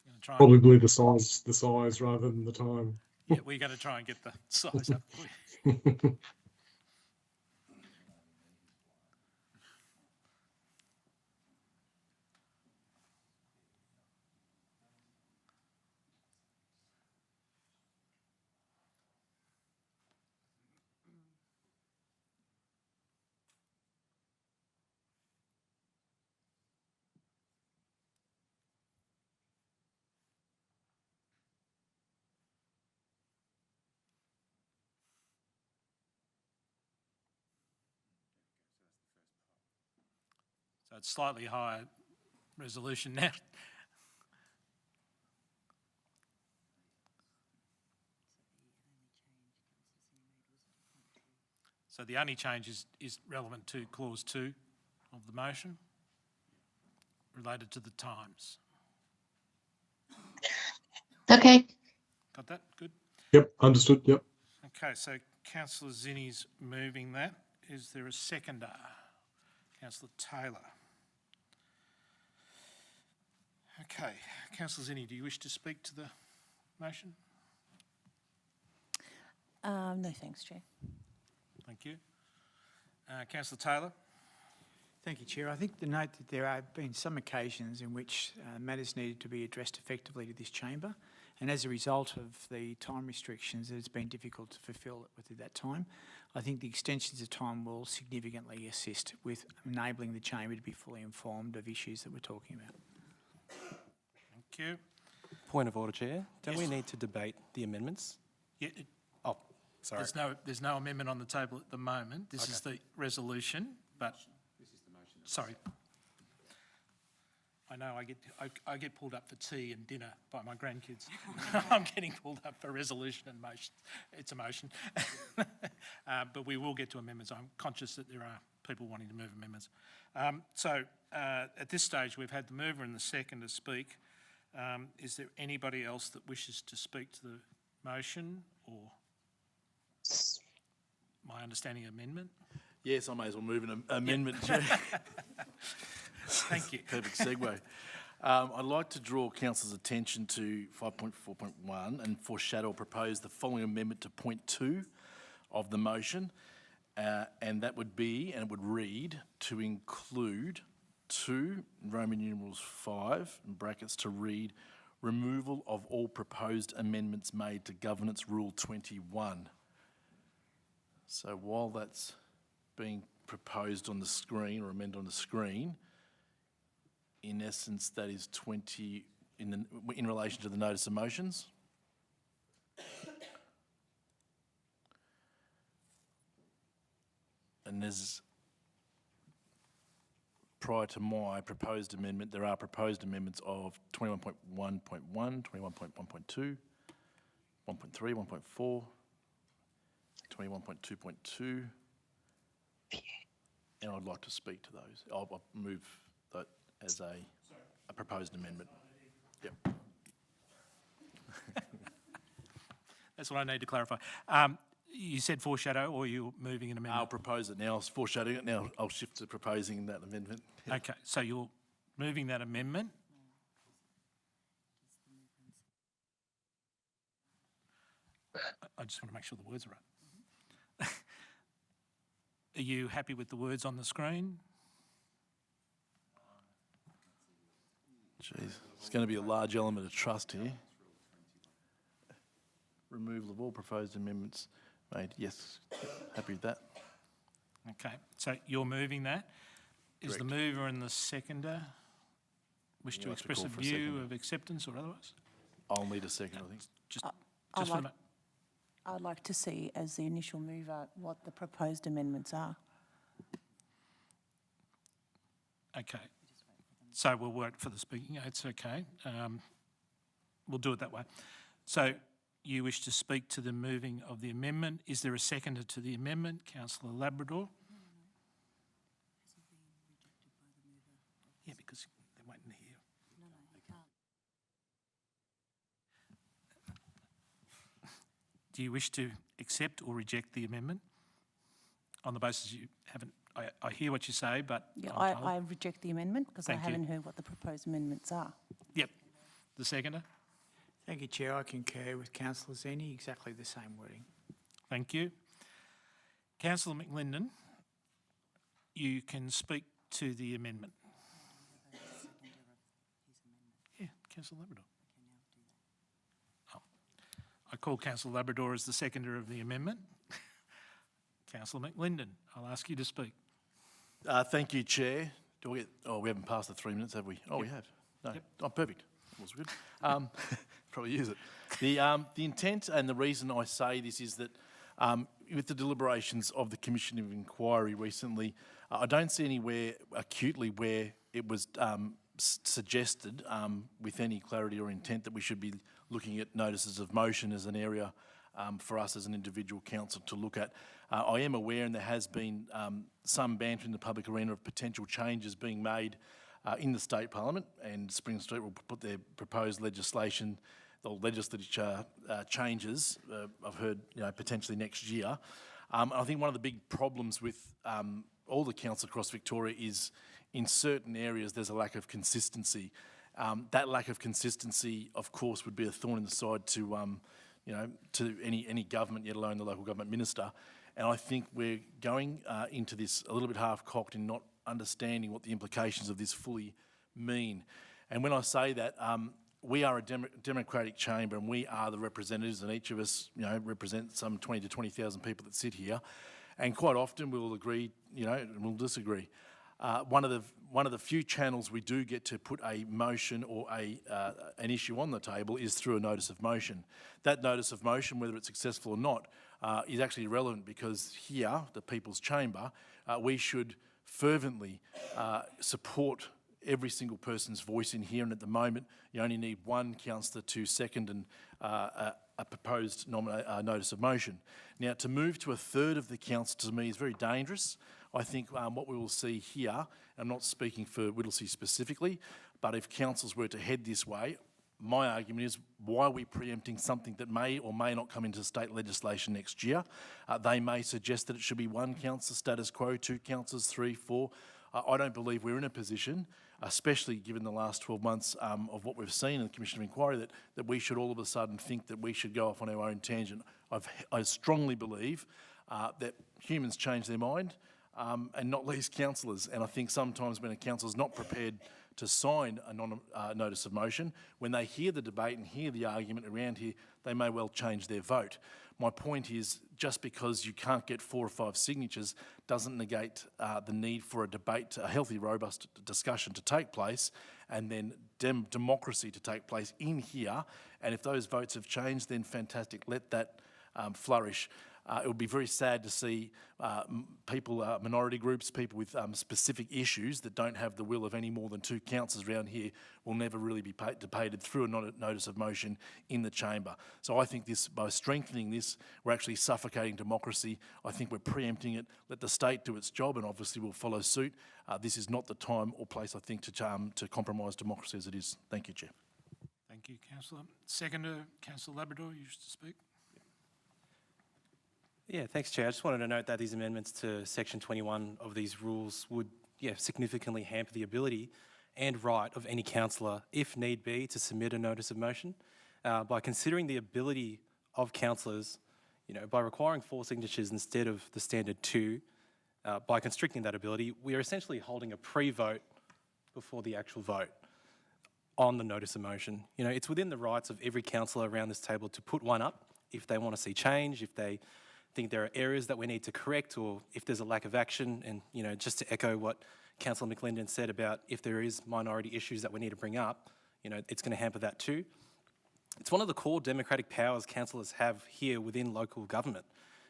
Gonna try and- Probably the size rather than the time. Yeah, we're going to try and get the size up for you. So it's slightly higher resolution now. So the only change is relevant to clause 2 of the motion, related to the times. Okay. Got that? Good. Yep, understood. Yep. Okay, so Councillor Zinni's moving that. Is there a seconder? Councillor Taylor. Okay, Councillor Zinni, do you wish to speak to the motion? No, thanks, Chair. Thank you. Councillor Taylor? Thank you, Chair. I think the note that there have been some occasions in which matters needed to be addressed effectively to this chamber, and as a result of the time restrictions, it's been difficult to fulfil within that time. I think the extensions of time will significantly assist with enabling the chamber to be fully informed of issues that we're talking about. Thank you. Point of order, Chair. Don't we Yes. need to debate the amendments? Yeah, Oh, sorry. there's no amendment on the table at the moment. This is the resolution, but... This is the motion. Sorry. I know I get pulled up for tea and dinner by my grandkids. I'm getting pulled up for resolution and motion. It's a motion. But we will get to amendments. I'm conscious that there are people wanting to move amendments. At this stage, we've had the mover and the seconder speak. Is there anybody else that wishes to speak to the motion or my understanding amendment? Yes, I may as well move an amendment, Chair. Thank you. Perfect segue. I'd like to draw council's attention to 5.4.1 and foreshadow or propose the following amendment to point 2 of the motion. And that would be, and it would read, to include 2 Roman numerals 5, in brackets, to read, removal of all proposed amendments made to Governance Rule 21. So while that's being proposed on the screen or amended on the screen, in essence, that is 20 in relation to the notice of motions. and there's, prior to my proposed amendment, there are proposed amendments of 21.1.1, 21.1.2, 1.3, 1.4, 21.2.2, and I'd like to speak to those. I'll move that as a proposed amendment. Yep. That's what I need to clarify. You said foreshadow, or you're moving an amendment? I'll propose it now. I was foreshadowing it. Now I'll shift to proposing that amendment. Okay, so you're moving that amendment. I just want to make sure the words are right. Are you happy with the words on the screen? Jeez, it's going to be a large element of trust here. Removal of all proposed amendments made. Yes, happy with that. Okay, so you're moving that. Is the Correct. mover and the seconder wish Would to you like to express call a for a view seconder? of acceptance or otherwise? I'll need a second, I think. Just, I'd just for a like- minute. I'd like to see, as the initial mover, what the proposed amendments are. Okay. So we'll wait for the speaking. It's okay. We'll do it that way. So you wish to speak to the moving of the amendment. Is there a seconder to the amendment? Councillor Labrador? Yeah, because they're waiting to hear. Do you wish to accept or reject the amendment? On the basis you haven't, I hear what you say, but Yeah, I'm told- I reject the amendment because I Thank you. haven't heard what the proposed amendments are. Yep. The seconder? Thank you, Chair. I concur with Councillor Zeni, exactly the same wording. Thank you. Councillor McLinden, you can speak to the amendment. Yeah, Councillor Labrador. Oh. I call Councillor Labrador as the seconder of the amendment. Councillor McLinden, I'll ask you to speak. Thank you, Chair. Do we get, oh, we haven't passed the 3 minutes, have we? Oh, we have. No. Oh, perfect. That was good. Probably use it. The intent and the reason I say this is that with the deliberations of the Commission of Inquiry recently, I don't see anywhere acutely where it was suggested with any clarity or intent that we should be looking at notices of motion as an area for us as an individual council to look at. I am aware, and there has been some banter in the public arena of potential changes being made in the State Parliament, and Spring Street will put their proposed legislation or legislature changes, I've heard, potentially next year. I think one of the big problems with all the councils across Victoria is in certain areas there's a lack of consistency. That lack of consistency, of course, would be a thorn in the side to to any government, yet alone the local government minister. And I think we're going into this a little bit half-cocked in not understanding what the implications of this fully mean. And when I say that, we are a democratic chamber, and we are the representatives, and each of us, represent some 20 to 20,000 people that sit here. And quite often we will agree, and we'll disagree. One of the few channels we do get to put a motion or an issue on the table is through a notice of motion. That notice of motion, whether it's successful or not, is actually irrelevant, because here, the People's Chamber, we should fervently support every single person's voice in here, and at the moment you only need one councillor to second and a proposed notice of motion. Now, to move to a third of the council to me is very dangerous. I think what we will see here, I'm not speaking for Whittlesea specifically, but if councils were to head this way, my argument is, why are we preempting something that may or may not come into state legislation next year? They may suggest that it should be one councillor status quo, two councillors, 3, 4. I don't believe we're in a position, especially given the last 12 months of what we've seen in the Commission of Inquiry, that we should all of a sudden think that we should go off on our own tangent. I strongly believe that humans change their mind, and not least councillors. And I think sometimes when a councillor's not prepared to sign a notice of motion, when they hear the debate and hear the argument around here, they may well change their vote. My point is, just because you can't get 4 or 5 signatures doesn't negate the need for a debate, a healthy, robust discussion to take place, and then democracy to take place in here. And if those votes have changed, then fantastic, let that flourish. It would be very sad to see people, minority groups, people with specific issues that don't have the will of any more than 2 councillors around here will never really be debated through a notice of motion in the chamber. So I think this, by strengthening this, we're actually suffocating democracy. I think we're preempting it. Let the state do its job, and obviously we'll follow suit. This is not the time or place, I think, to compromise democracy as it is. Thank you, Chair. Thank you, Councillor. Seconder, Councillor Labrador, you wish to speak? Yeah, thanks, Chair. I just wanted to note that these amendments to Section 21 of these rules would significantly hamper the ability and right of any councillor, if need be, to submit a notice of motion. By considering the ability of councillors, by requiring 4 signatures instead of the standard 2, by constricting that ability, we are essentially holding a pre-vote before the actual vote on the notice of motion. It's within the rights of every councillor around this table to put one up if they want to see change, if they think there are areas that we need to correct, or if there's a lack of action. And, just to echo what Councillor McLinden said about if there is minority issues that we need to bring up, it's going to hamper that too. It's one of the core democratic powers councillors have here within local government.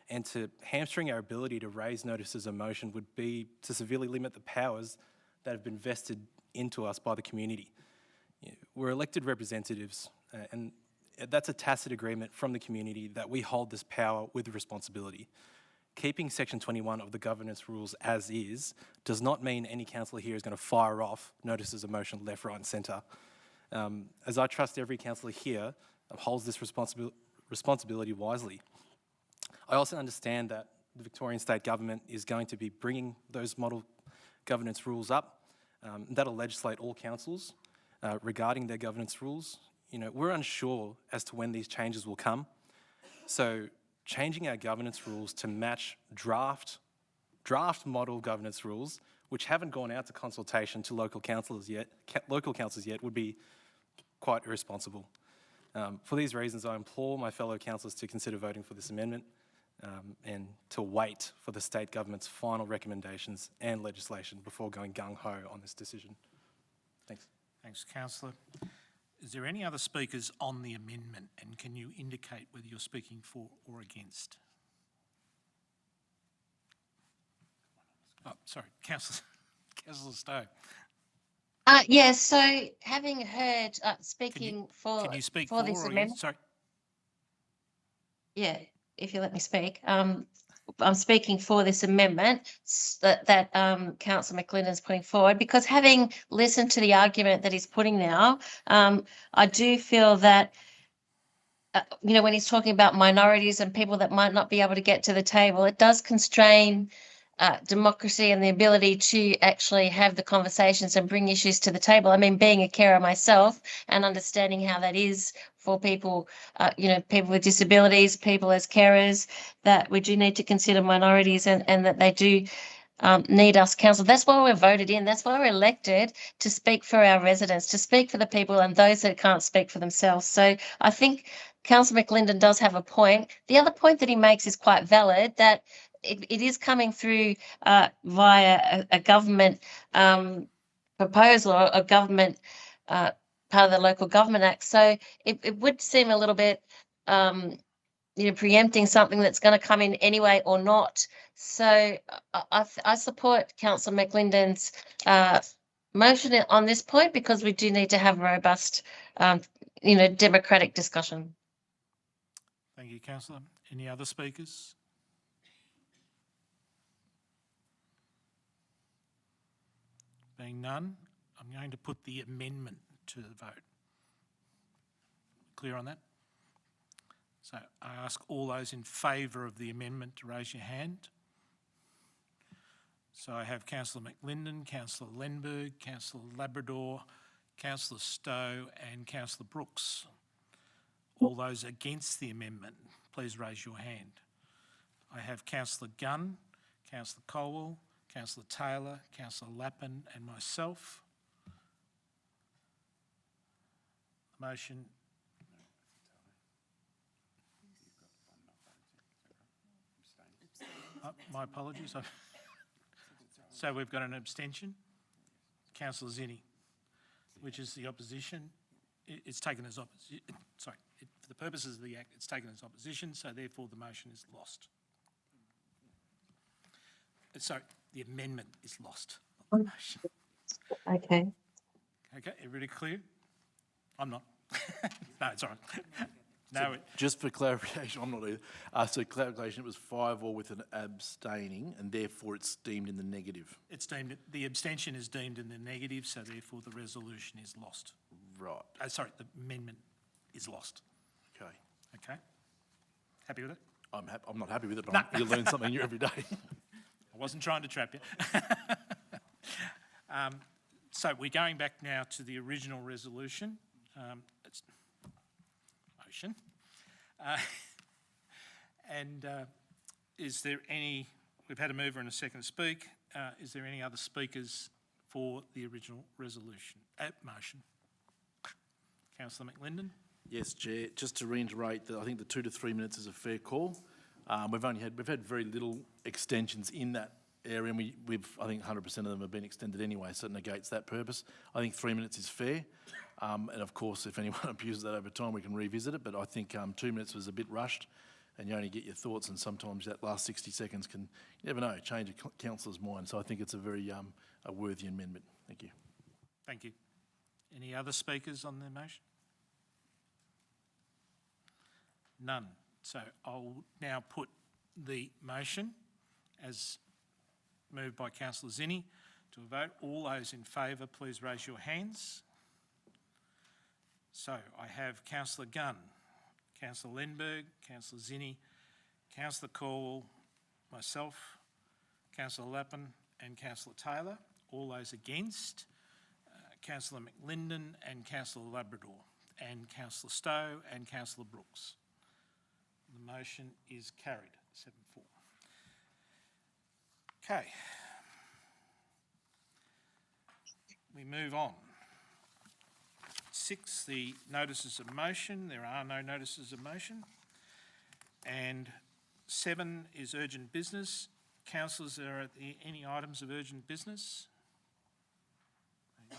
And to hamstring our ability to raise notices of motion would be to severely limit the powers that have been vested into us by the community. We're elected representatives, and that's a tacit agreement from the community that we hold this power with responsibility. Keeping Section 21 of the governance rules as is does not mean any councillor here is going to fire off notices of motion left, right and centre. As I trust every councillor here holds this responsibility wisely. I also understand that the Victorian State Government is going to be bringing those model governance rules up. That'll legislate all councils regarding their governance rules. We're unsure as to when these changes will come. So changing our governance rules to match draft model governance rules, which haven't gone out to consultation to local councils yet, would be quite irresponsible. For these reasons, I implore my fellow councillors to consider voting for this amendment and to wait for the state government's final recommendations and legislation before going gung-ho on this decision. Thanks. Thanks, Councillor. Is there any other speakers on the amendment, and can you indicate whether you're speaking for or against? Oh, sorry, Councillor Stowe. Yes, so having heard speaking Can you speak for this or amendment. against? Sorry. Yeah, if you let me speak. I'm speaking for this amendment that Councillor McLinden is putting forward, because having listened to the argument that he's putting now, I do feel that, when he's talking about minorities and people that might not be able to get to the table, it does constrain democracy and the ability to actually have the conversations and bring issues to the table. I mean, being a carer myself and understanding how that is for people, people with disabilities, people as carers, that we do need to consider minorities and that they do need us council. That's why we're voted in. That's why we're elected, to speak for our residents, to speak for the people and those that can't speak for themselves. So I think Councillor McLinden does have a point. The other point that he makes is quite valid, that it is coming through via a government proposal, or a government part of the Local Government Act. So it would seem a little bit, preempting something that's going to come in anyway or not. So I support Councillor McLinden's motion on this point, because we do need to have a robust, democratic discussion. Thank you, Councillor. Any other speakers? Being none, I'm going to put the amendment to the vote. Clear on that? So I ask all those in favour of the amendment to raise your hand. So I have Councillor McLinden, Councillor Lenberg, Councillor Labrador, Councillor Stowe and Councillor Brooks. All those against the amendment, please raise your hand. I have Councillor Gunn, Councillor Colwell, Councillor Taylor, Councillor Lappin and myself. The motion. My apologies. So we've got an abstention. Councillor Zinni, which is the opposition. It's taken as opposition. Sorry, for the purposes of the Act, it's taken as opposition, so therefore the motion is lost. sorry, the amendment is lost, not the motion. Okay. Okay, everybody clear? I'm not. No, it's all right. No, Just for clarification, I'm not either. So clarification, it was 5 or with an abstaining, and therefore it's deemed in the negative. it's deemed, the abstention is deemed in the negative, so therefore the resolution is lost. Right. Sorry, the amendment is lost. Okay. Okay? Happy with it? I'm not happy with it, but you learn something new every day. I wasn't trying to trap you. So we're going back now to the original resolution. It's motion. Is there any, we've had a mover and a second to speak. Is there any other speakers for the original resolution, motion? Councillor McLinden? Yes, Chair. Just to reiterate that I think the 2 to 3 minutes is a fair call. We've had very little extensions in that area, and I think 100% of them have been extended anyway, so it negates that purpose. I think 3 minutes is fair, and of course, if anyone abuses that over time, we can revisit it. But I think 2 minutes was a bit rushed, and you only get your thoughts, and sometimes that last 60 seconds can, you never know, change a councillor's mind. So I think it's a very a worthy amendment. Thank you. Thank you. Any other speakers on the motion? None. So I'll now put the motion as moved by Councillor Zinni to a vote. All those in favour, please raise your hands. So I have Councillor Gunn, Councillor Lindberg, Councillor Zinni, Councillor Caldwell, myself, Councillor Lappin and Councillor Taylor. All those against, Councillor McLinden and Councillor Labrador, and Councillor Stowe and Councillor Brooks. The motion is carried, 7-4. Okay. We move on. 6, the notices of motion. There are no notices of motion. And 7 is urgent business. Councillors, are there any items of urgent business?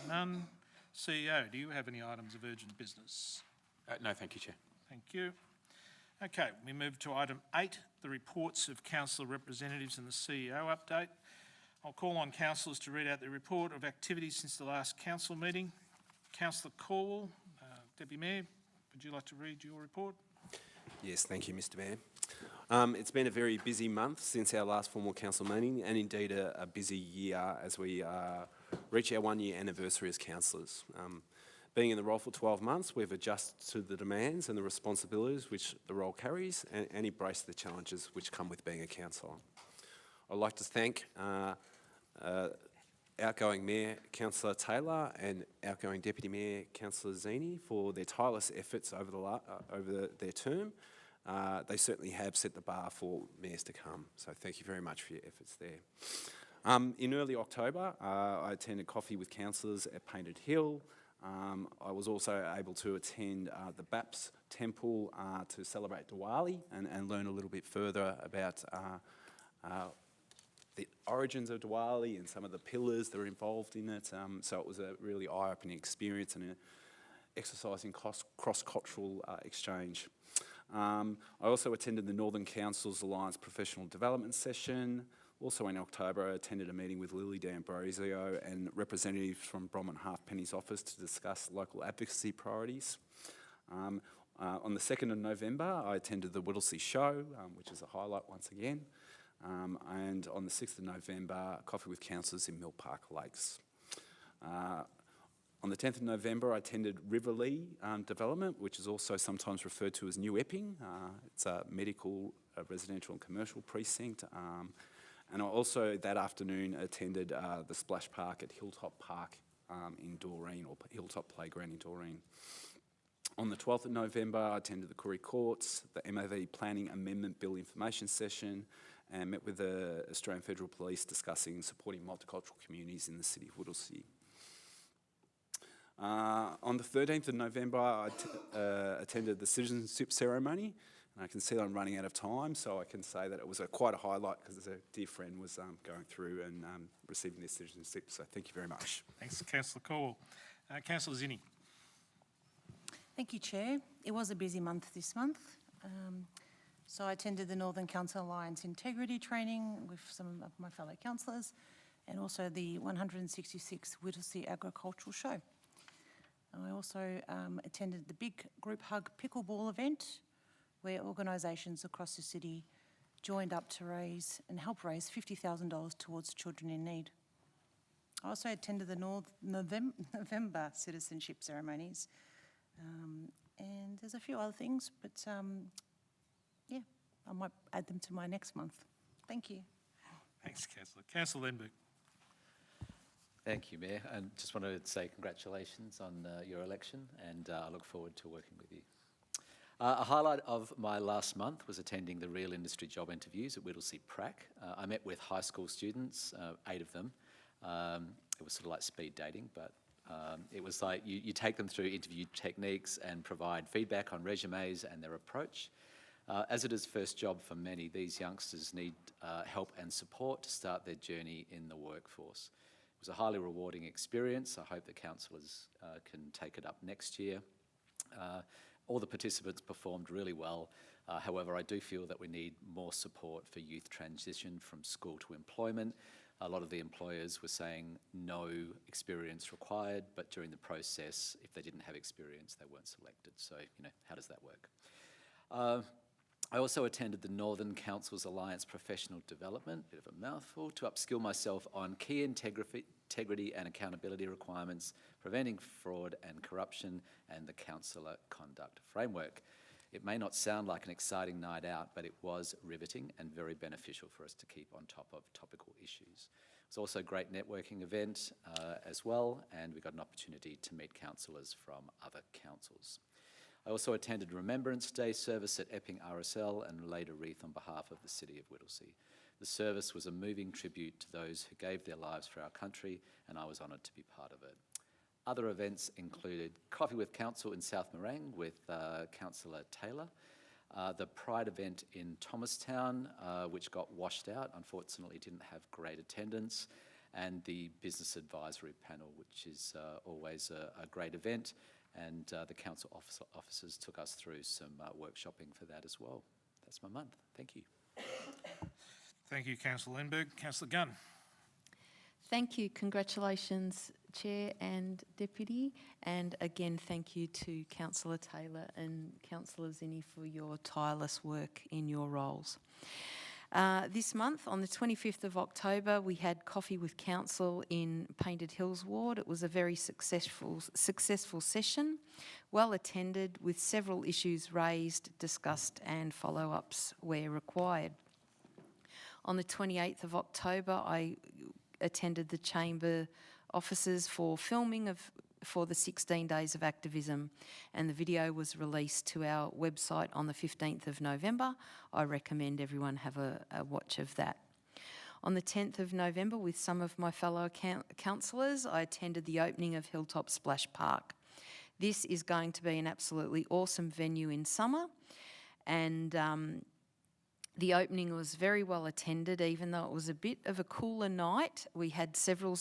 None. CEO, do you have any items of urgent business? No, thank you, Chair. Thank you. Okay, we move to item 8, the reports of councillor representatives and the CEO update. I'll call on councillors to read out the report of activities since the last council meeting. Councillor Caldwell, Deputy Mayor, would you like to read your report? Yes, thank you, Mr Mayor. It's been a very busy month since our last formal council meeting, and indeed a busy year as we reach our 1-year anniversary as councillors. Being in the role for 12 months, we've adjusted to the demands and the responsibilities which the role carries and embraced the challenges which come with being a councillor. I'd like to thank outgoing Mayor Councillor Taylor and outgoing Deputy Mayor Councillor Zinni for their tireless efforts over their term. They certainly have set the bar for mayors to come, so thank you very much for your efforts there. In early October, I attended coffee with councillors at Painted Hill. I was also able to attend the BAPS temple to celebrate Diwali and learn a little bit further about the origins of Diwali and some of the pillars that are involved in it. So it was a really eye-opening experience and an exercise in cross-cultural exchange. I also attended the Northern Council's Alliance Professional Development Session. Also in October, I attended a meeting with Lily D'Ambrosio and representatives from Bronwyn Halfpenny's office to discuss local advocacy priorities. On the 2nd of November, I attended the Whittlesea Show, which is a highlight once again. And on the 6th of November, coffee with councillors in Mill Park Lakes. On the 10th of November, I attended Riverlea Development, which is also sometimes referred to as New Epping. It's a medical, residential and commercial precinct. And I also, that afternoon, attended the Splash Park at Hilltop Park in Doreen, or Hilltop Playground in Doreen. On the 12th of November, I attended the Koori Courts, the MOV Planning Amendment Bill Information Session, and met with the Australian Federal Police discussing supporting multicultural communities in the city of Whittlesea. On the 13th of November, I attended the citizenship ceremony. And I can see I'm running out of time, so I can say that it was quite a highlight because a dear friend was going through and receiving their citizenship. So thank you very much. Thanks, Councillor Caldwell. Councillor Zinni. Thank you, Chair. It was a busy month this month. So I attended the Northern Council Alliance Integrity Training with some of my fellow councillors, and also the 166th Whittlesea Agricultural Show. I also attended the Big Group Hug Pickleball event, where organisations across the city joined up to raise and help raise $50,000 towards children in need. I also attended the November citizenship ceremonies, and there's a few other things, but yeah, I might add them to my next month. Thank you. Thanks, Councillor. Councillor Lindbergh. Thank you, Mayor. And just wanted to say congratulations on your election, and I look forward to working with you. A highlight of my last month was attending the Real Industry Job Interviews at Whittlesea Prac. I met with high school students, 8 of them. It was sort of like speed dating, but it was like you take them through interview techniques and provide feedback on resumes and their approach. As it is first job for many, these youngsters need help and support to start their journey in the workforce. It was a highly rewarding experience. I hope the councillors can take it up next year. All the participants performed really well. However, I do feel that we need more support for youth transition from school to employment. A lot of the employers were saying no experience required, but during the process, if they didn't have experience, they weren't selected. So, how does that work? I also attended the Northern Council's Alliance Professional Development, bit of a mouthful, to upskill myself on key integrity and accountability requirements, preventing fraud and corruption, and the councillor conduct framework. It may not sound like an exciting night out, but it was riveting and very beneficial for us to keep on top of topical issues. It was also a great networking event as well, and we got an opportunity to meet councillors from other councils. I also attended Remembrance Day service at Epping RSL and laid a wreath on behalf of the City of Whittlesea. The service was a moving tribute to those who gave their lives for our country, and I was honoured to be part of it. Other events included Coffee with Council in South Morang with Councillor Taylor, the Pride event in Thomastown, which got washed out, unfortunately didn't have great attendance, and the Business Advisory Panel, which is always a great event. And the council officers took us through some workshopping for that as well. That's my month. Thank you. Thank you, Councillor Lindbergh. Councillor Gunn. Thank you. Congratulations, Chair and Deputy. And again, thank you to Councillor Taylor and Councillor Zinni for your tireless work in your roles. This month, on the 25th of October, we had Coffee with Council in Painted Hills Ward. It was a very successful session, well attended, with several issues raised, discussed and follow-ups where required. On the 28th of October, I attended the Chamber offices for filming for the 16 Days of Activism, and the video was released to our website on the 15th of November. I recommend everyone have a watch of that. On the 10th of November, with some of my fellow councillors, I attended the opening of Hilltop Splash Park. This is going to be an absolutely awesome venue in summer, and the opening was very well attended, even though it was a bit of a cooler night. We had several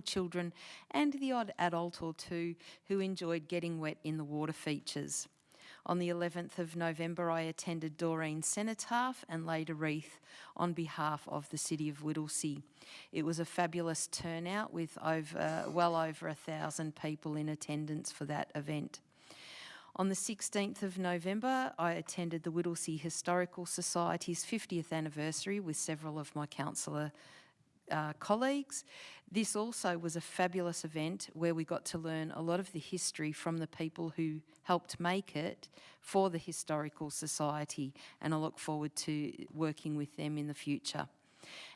children and the odd adult or two who enjoyed getting wet in the water features. On the 11th of November, I attended Doreen's cenotaph and laid a wreath on behalf of the City of Whittlesea. It was a fabulous turnout with well over 1,000 people in attendance for that event. On the 16th of November, I attended the Whittlesea Historical Society's 50th anniversary with several of my councillor colleagues. This also was a fabulous event where we got to learn a lot of the history from the people who helped make it for the Historical Society, and I look forward to working with them in the future.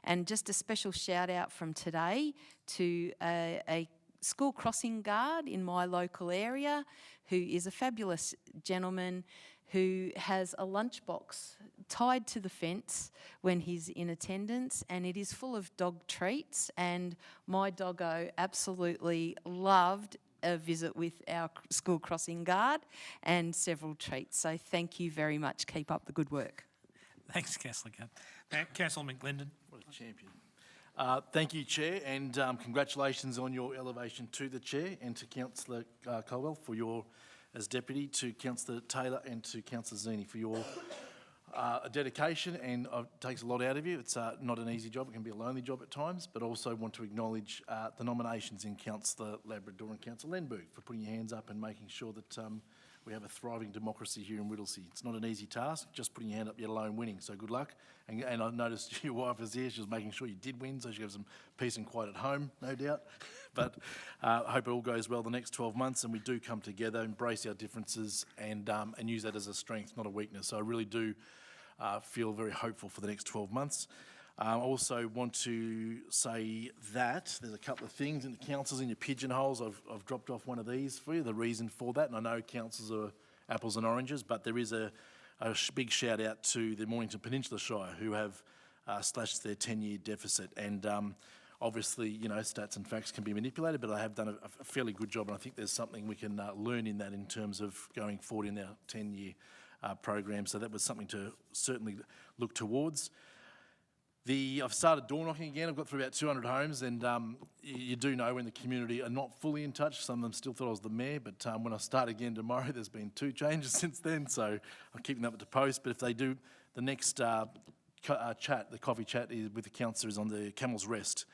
And just a special shout out from today to a school crossing guard in my local area, who is a fabulous gentleman who has a lunchbox tied to the fence when he's in attendance, and it is full of dog treats, and my doggo absolutely loved a visit with our school crossing guard and several treats. So thank you very much. Keep up the good work. Thanks, Councillor Gunn. Councillor McLendon. What a champion. Thank you, Chair, and congratulations on your elevation to the Chair, and to Councillor Colwell for your, as Deputy, to Councillor Taylor and to Councillor Zinni for your a dedication, and it takes a lot out of you. It's not an easy job. It can be a lonely job at times, but also want to acknowledge the nominations in Councillor Labrador and Councillor Lenberg for putting your hands up and making sure that we have a thriving democracy here in Whittlesea. It's not an easy task, just putting your hand up, yet alone winning, so good luck. And I noticed your wife was here, she was making sure you did win, so she has some peace and quiet at home, no doubt. But I hope it all goes well the next 12 months and we do come together, embrace our differences and use that as a strength, not a weakness. So I really do feel very hopeful for the next 12 months. I also want to say that there's a couple of things in the councils in your pigeonholes. I've dropped off one of these for you, the reason for that, and I know councils are apples and oranges, but there is a big shout out to the Mornington Peninsula Shire who have slashed their 10-year deficit, and obviously, you know, stats and facts can be manipulated, but I have done a fairly good job, and I think there's something we can learn in that in terms of going forward in our 10-year program, so that was something to certainly look towards. I've started door knocking again. I've got through about 200 homes, and you do know when the community are not fully in touch. Some of them still thought I was the mayor, but when I start again tomorrow, there's been 2 changes since then, so I'm keeping that up to post. But if they do, the next chat, the coffee chat with the councillor is on the Camel's Rest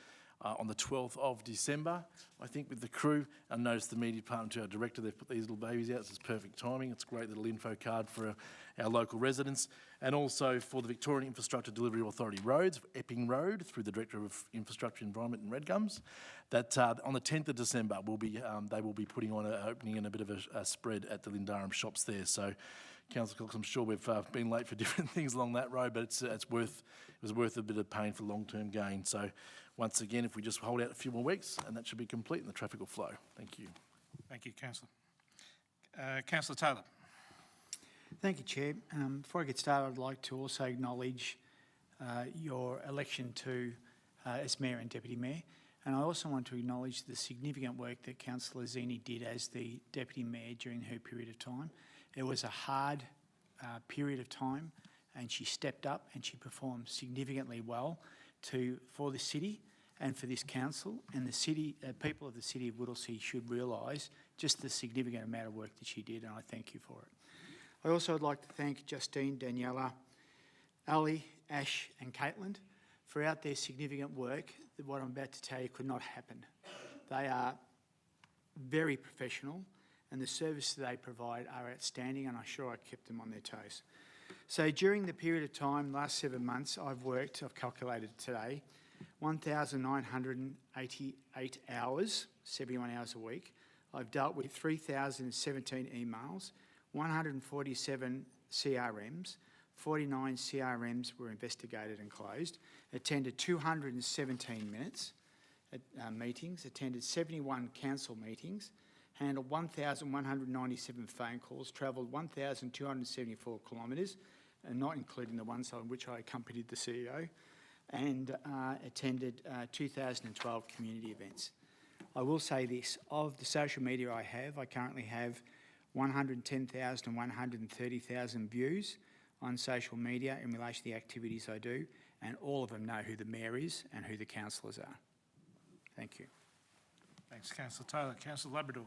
on the 12th of December, I think, with the crew. I noticed the media department to our director, they've put these little babies out. It's perfect timing. It's a great little info card for our local residents. And also for the Victorian Infrastructure Delivery Authority roads, Epping Road, through the Director of Infrastructure Environment and Redgums, that on the 10th of December they will be putting on opening in a bit of a spread at the Lindarum shops there. So, Councillor Cox, I'm sure we've been late for different things along that road, but it was worth a bit of pain for long-term gain. So, once again, if we just hold out a few more weeks, and that should be complete, and the traffic will flow. Thank you. Thank you, Councillor. Councillor Taylor. Thank you, Chair. Before I get started, I'd like to also acknowledge your election to as Mayor and Deputy Mayor. And I also want to acknowledge the significant work that Councillor Zini did as the Deputy Mayor during her period of time. It was a hard period of time, and she stepped up and she performed significantly well for the city and for this council, and the city, people of the City of Whittlesea should realise just the significant amount of work that she did, and I thank you for it. I also would like to thank Justine, Daniela, Ali, Ash and Caitlin for out their significant work. What I'm about to tell you could not happen. They are very professional and the services they provide are outstanding, and I'm sure I kept them on their toes. So during the period of time, last 7 months, I've calculated today, 1,988 hours, 71 hours a week. I've dealt with 3,017 emails, 147 CRMs, 49 CRMs were investigated and closed, attended 217 meetings, attended 71 council meetings, handled 1,197 phone calls, travelled 1,274 kilometres, and not including the ones on which I accompanied the CEO, and attended 2012 community events. I will say this, of the social media I currently have 110,000 and 130,000 views on social media in relation to the activities I do, and all of them know who the mayor is and who the councillors are. Thank you. Thanks, Councillor Taylor. Councillor Labrador.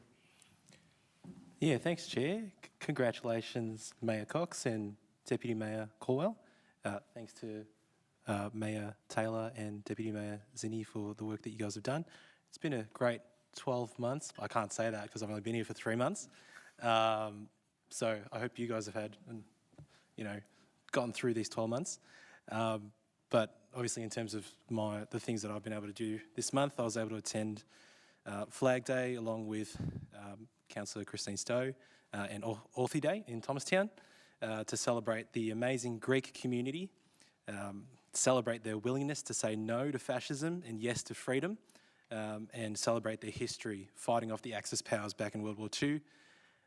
Yeah, thanks, Chair. Congratulations, Mayor Cox and Deputy Mayor Caldwell. Thanks to Mayor Taylor and Deputy Mayor Zini for the work that you guys have done. It's been a great 12 months. I can't say that because I've only been here for 3 months. So I hope you guys have had, gotten through these 12 months. But obviously in terms of the things that I've been able to do this month, I was able to attend Flag Day along with Councillor Christine Stowe and Orthy Day in Thomastown to celebrate the amazing Greek community, celebrate their willingness to say no to fascism and yes to freedom, and celebrate their history fighting off the Axis powers back in World War II.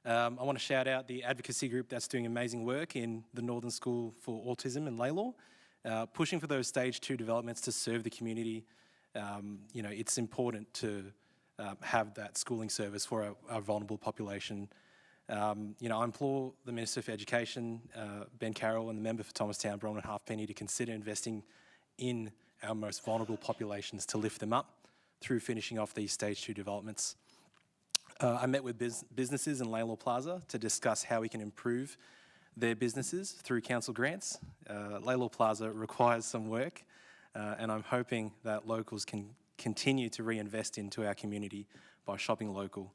I want to shout out the advocacy group that's doing amazing work in the Northern School for Autism in Laylaw, pushing for those stage 2 developments to serve the community. It's important to have that schooling service for our vulnerable population. I implore the Minister for Education, Ben Carroll, and the member for Thomastown, Bronwyn Halfpenny, to consider investing in our most vulnerable populations to lift them up through finishing off these stage 2 developments. I met with businesses in Laylaw Plaza to discuss how we can improve their businesses through council grants. Laylaw Plaza requires some work, and I'm hoping that locals can continue to reinvest into our community by shopping local.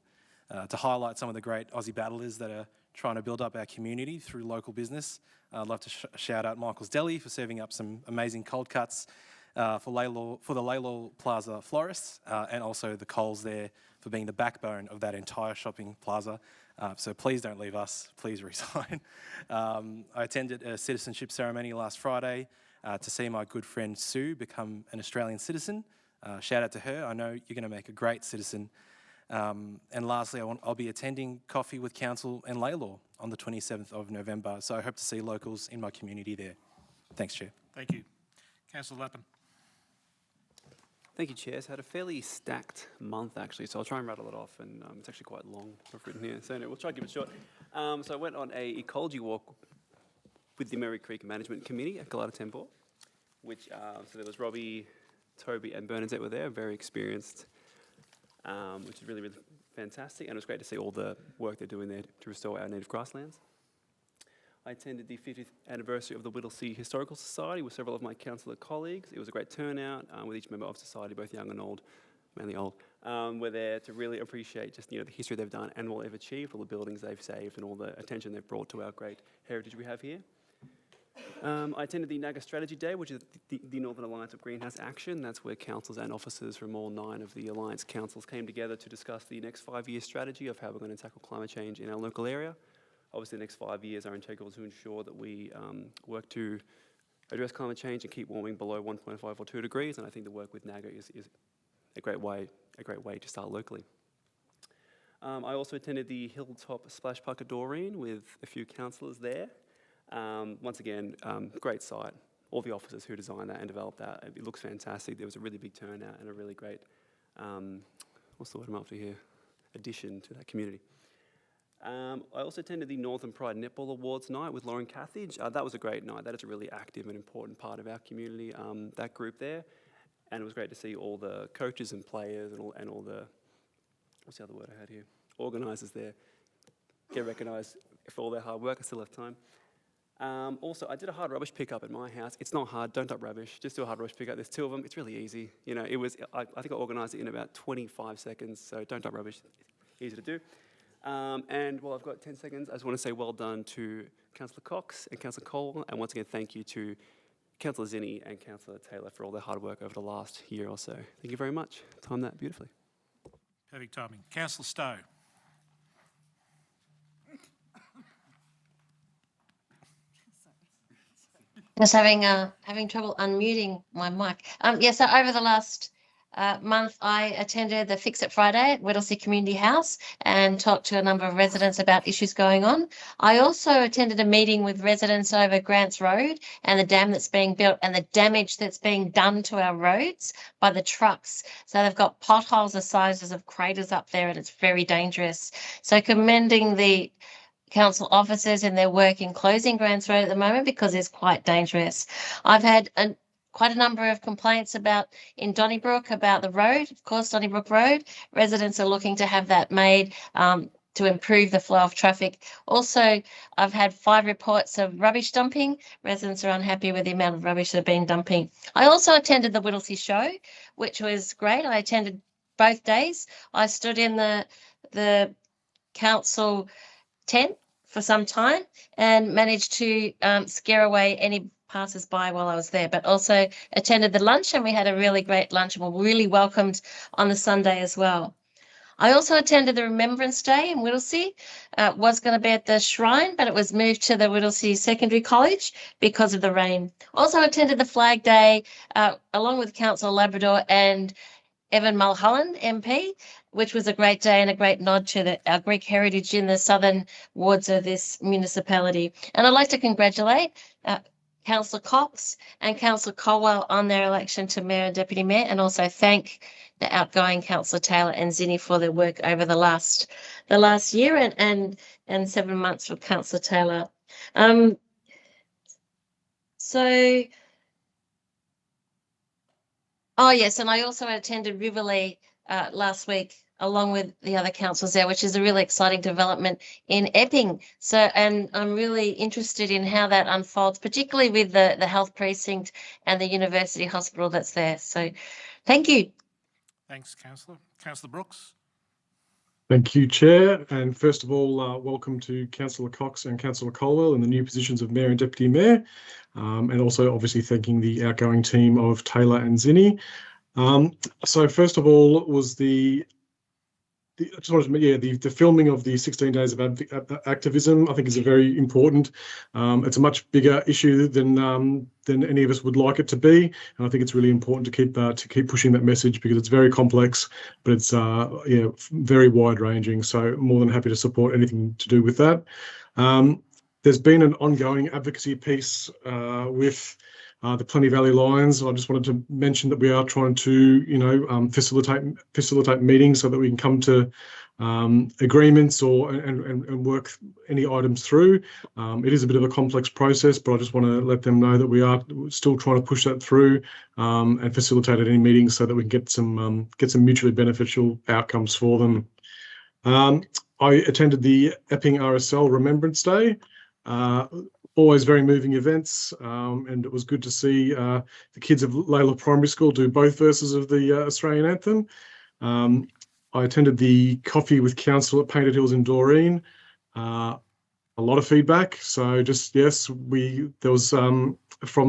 To highlight some of the great Aussie battlers that are trying to build up our community through local business, I'd love to shout out Michael's Deli for serving up some amazing cold cuts for the Laylaw Plaza florists, and also the Coles there for being the backbone of that entire shopping plaza. So please don't leave us, please resign. I attended a citizenship ceremony last Friday to see my good friend Sue become an Australian citizen. Shout out to her, I know you're going to make a great citizen. And lastly, I'll be attending Coffee with Council and Laylaw on the 27th of November, so I hope to see locals in my community there. Thanks, Chair. Thank you. Councillor Lappin. Thank you, Chair. So I had a fairly stacked month, actually, so I'll try and rattle it off, and it's actually quite long, I've written here, so anyway, we'll try and keep it short. So I went on a ecology walk with the Merri Creek Management Committee at Galata Temple, which, so there was Robbie, Toby and Bernadette were there, very experienced, which is really, really fantastic, and it was great to see all the work they're doing there to restore our native grasslands. I attended the 50th anniversary of the Whittlesea Historical Society with several of my councillor colleagues. It was a great turnout with each member of society, both young and old, mainly old. We're there to really appreciate just the history they've done and what they've achieved, all the buildings they've saved and all the attention they've brought to our great heritage we have here. I attended the NAGA Strategy Day, which is the Northern Alliance of Greenhouse Action. That's where councils and officers from all 9 of the Alliance councils came together to discuss the next 5-year strategy of how we're going to tackle climate change in our local area. Obviously, the next 5 years are integral to ensure that we work to address climate change and keep warming below 1.5 or 2 degrees, and I think the work with NAGA is a great way to start locally. I also attended the Hilltop Splash Park at Doreen with a few councillors there. Once again, great site. All the officers who designed that and developed that, it looks fantastic. There was a really big turnout and a really great, what's the word I'm after here, addition to that community. I also attended the Northern Pride Netball Awards night with Lauren Cathage. That was a great night. That is a really active and important part of our community, that group there. And it was great to see all the coaches and players and all the, what's the other word I had here? Organisers there get recognised for all their hard work. I still have time. Also, I did a hard rubbish pickup at my house. It's not hard, don't dump rubbish, just do a hard rubbish pickup. There's 2 of them, it's really easy. I think I organised it in about 25 seconds, so don't dump rubbish, easy to do. And while I've got 10 seconds, I just want to say well done to Councillor Cox and Councillor Cole, and once again, thank you to Councillor Zinni and Councillor Taylor for all their hard work over the last year or so. Thank you very much. Timed that beautifully. Perfect timing. Councillor Stowe. Just having trouble unmuting my mic. So over the last month, I attended the Fix It Friday at Whittlesea Community House and talked to a number of residents about issues going on. I also attended a meeting with residents over Grants Road and the dam that's being built and the damage that's being done to our roads by the trucks. So they've got potholes the sizes of craters up there and it's very dangerous. So commending the council officers in their work in closing Grants Road at the moment because it's quite dangerous. I've had quite a number of complaints in Donnybrook about the road, of course, Donnybrook Road. Residents are looking to have that made to improve the flow of traffic. Also, I've had 5 reports of rubbish dumping. Residents are unhappy with the amount of rubbish they've been dumping. I also attended the Whittlesea show, which was great. I attended both days. I stood in the council tent for some time and managed to scare away any passers-by while I was there, but also attended the lunch and we had a really great lunch and were really welcomed on the Sunday as well. I also attended the Remembrance Day in Whittlesea. Was going to be at the Shrine, but it was moved to the Whittlesea Secondary College because of the rain. Also attended the Flag Day along with Councillor Labrador and Evan Mulholland MP, which was a great day and a great nod to our Greek heritage in the southern wards of this municipality. And I'd like to congratulate Councillor Cox and Councillor Colwell on their election to Mayor and Deputy Mayor, and also thank the outgoing Councillor Taylor and Zinni for their work over the last year and 7 months for Councillor Taylor. Oh yes, and I also attended Riverlea last week along with the other councils there, which is a really exciting development in Epping. So, and I'm really interested in how that unfolds, particularly with the health precinct and the university hospital that's there. So thank you. Thanks, Councillor. Councillor Brooks. Thank you, Chair. And first of all, welcome to Councillor Cox and Councillor Colwell in the new positions of Mayor and Deputy Mayor. And also obviously thanking the outgoing team of Taylor and Zinni. So first of all was the filming of the 16 days of activism, I think, is a very important. It's a much bigger issue than any of us would like it to be, and I think it's really important to keep pushing that message because it's very complex, but it's very wide ranging. So more than happy to support anything to do with that. There's been an ongoing advocacy piece with the Plenty Valley Lions. I just wanted to mention that we are trying to, facilitate meetings so that we can come to agreements and work any items through. It is a bit of a complex process, but I just want to let them know that we are still trying to push that through and facilitate any meetings so that we can get some mutually beneficial outcomes for them. I attended the Epping RSL Remembrance Day. Always very moving events, and it was good to see the kids of Layla Primary School do both verses of the Australian anthem. I attended the Coffee with Council at Painted Hills in Doreen. A lot of feedback. So just yes, there was from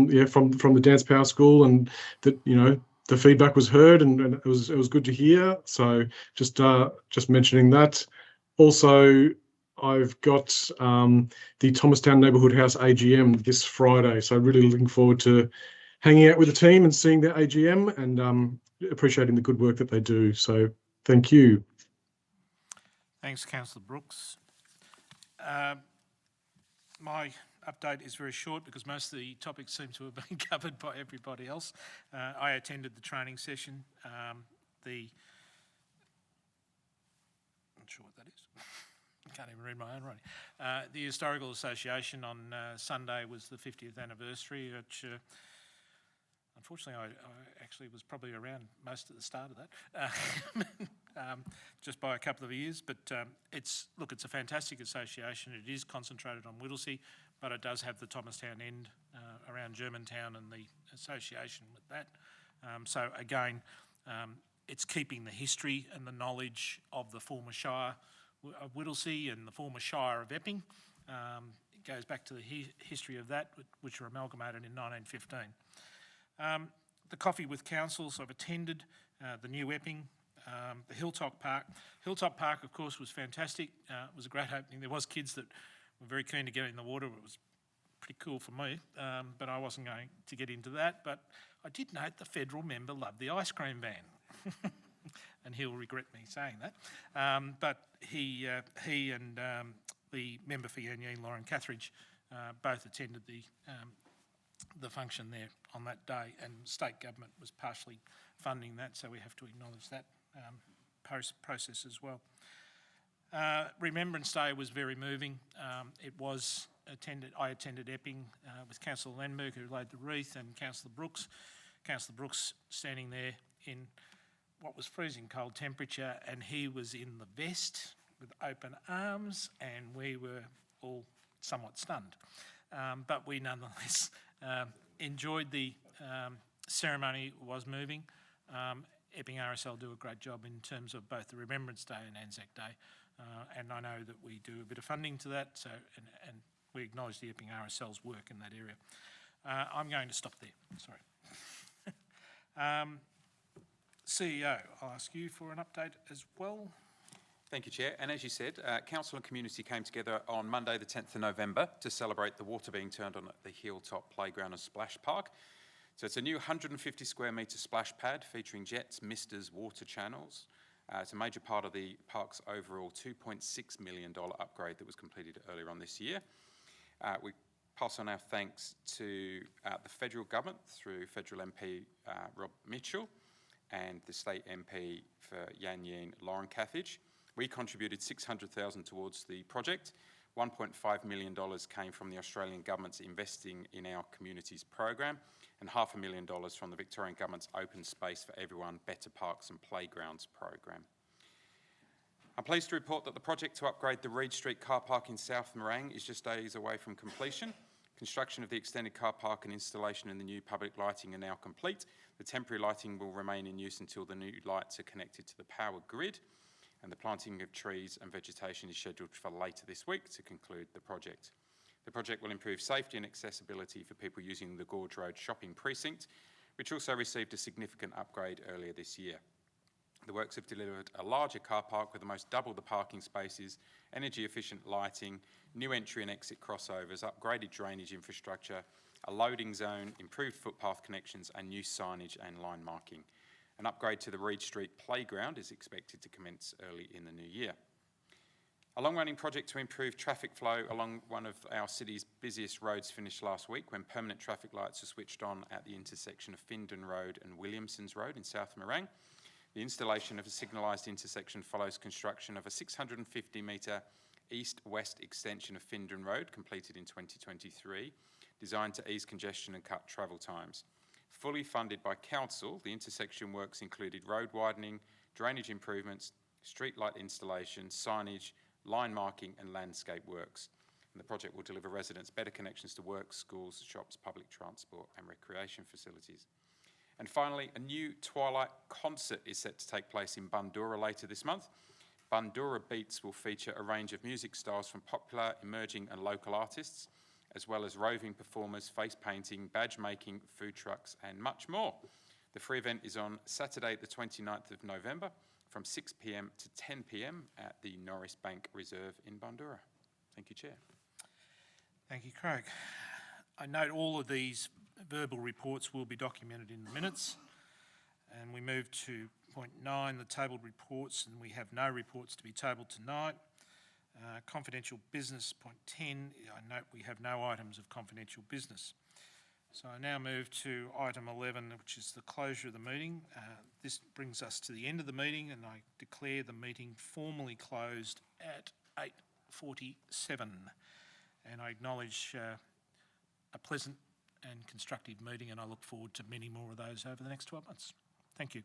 the Dance Power School, and that the feedback was heard, and it was good to hear. So just mentioning that. Also, I've got the Thomastown Neighbourhood House AGM this Friday, so really looking forward to hanging out with the team and seeing their AGM and appreciating the good work that they do. So thank you. Thanks, Councillor Brooks. My update is very short because most of the topics seem to have been covered by everybody else. I attended the training session. I'm not sure what that is. I can't even read my own writing. The Historical Association on Sunday was the 50th anniversary, which unfortunately I actually was probably around most at the start of that, just by a couple of years. But it's a fantastic association. It is concentrated on Whittlesea, but it does have the Thomastown end around Germantown and the association with that. So again, it's keeping the history and the knowledge of the former Shire of Whittlesea and the former Shire of Epping. It goes back to the history of that, which were amalgamated in 1915. The Coffee with Councils I've attended, the new Epping, the Hilltop Park. Hilltop Park, of course, was fantastic. It was a great opening. There was kids that were very keen to get in the water. It was pretty cool for me, but I wasn't going to get into that. But I did note the federal member loved the ice cream van. And he'll regret me saying that. But he and the member for Yan Yean, Lauren Cathridge, both attended the function there on that day, and state government was partially funding that, so we have to acknowledge that process as well. Remembrance Day was very moving. I attended Epping with Councillor Lenberg, who laid the wreath, and Councillor Brooks. Councillor Brooks standing there in what was freezing cold temperature, and he was in the vest with open arms, and we were all somewhat stunned. But we nonetheless enjoyed the ceremony. Was moving. Epping RSL do a great job in terms of both the Remembrance Day and Anzac Day, and I know that we do a bit of funding to that, so and we acknowledge the Epping RSL's work in that area. I'm going to stop there, sorry. CEO, I'll ask you for an update as well. Thank you, Chair. And as you said, Council and community came together on Monday the 10th of November to celebrate the water being turned on at the Hilltop Playground and Splash Park. So it's a new 150 square metre splash pad featuring jets, misters, water channels. It's a major part of the park's overall $2.6 million upgrade that was completed earlier on this year. We pass on our thanks to the federal government through federal MP Rob Mitchell and the state MP for Yan Yean, Lauren Cathridge. We contributed $600,000 towards the project. $1.5 million came from the Australian government's Investing in Our Communities program, and $500,000 from the Victorian government's Open Space for Everyone, Better Parks and Playgrounds program. I'm pleased to report that the project to upgrade the Reed Street car park in South Morang is just days away from completion. Construction of the extended car park and installation in the new public lighting are now complete. The temporary lighting will remain in use until the new lights are connected to the power grid, and the planting of trees and vegetation is scheduled for later this week to conclude the project. The project will improve safety and accessibility for people using the Gorge Road shopping precinct, which also received a significant upgrade earlier this year. The works have delivered a larger car park with almost double the parking spaces, energy-efficient lighting, new entry and exit crossovers, upgraded drainage infrastructure, a loading zone, improved footpath connections and new signage and line marking. An upgrade to the Reed Street playground is expected to commence early in the new year. A long-running project to improve traffic flow along one of our city's busiest roads finished last week when permanent traffic lights were switched on at the intersection of Findon Road and Williamsons Road in South Morang. The installation of a signalised intersection follows construction of a 650-metre east-west extension of Findon Road, completed in 2023, designed to ease congestion and cut travel times. Fully funded by council, the intersection works included road widening, drainage improvements, street light installation, signage, line marking and landscape works. And the project will deliver residents better connections to work, schools, shops, public transport and recreation facilities. And finally, a new Twilight concert is set to take place in Bundoora later this month. Bundoora Beats will feature a range of music styles from popular, emerging and local artists, as well as roving performers, face painting, badge making, food trucks and much more. The free event is on Saturday the 29th of November from 6 p.m. to 10 p.m. at the Norris Bank Reserve in Bundoora. Thank you, Chair. Thank you, Craig. I note all of these verbal reports will be documented in the minutes. And we move to point 9, the tabled reports, and we have no reports to be tabled tonight. Confidential business, point 10, I note we have no items of confidential business. So I now move to item 11, which is the closure of the meeting. This brings us to the end of the meeting, and I declare the meeting formally closed at 8:47. And I acknowledge a pleasant and constructive meeting, and I look forward to many more of those over the next 12 months. Thank you.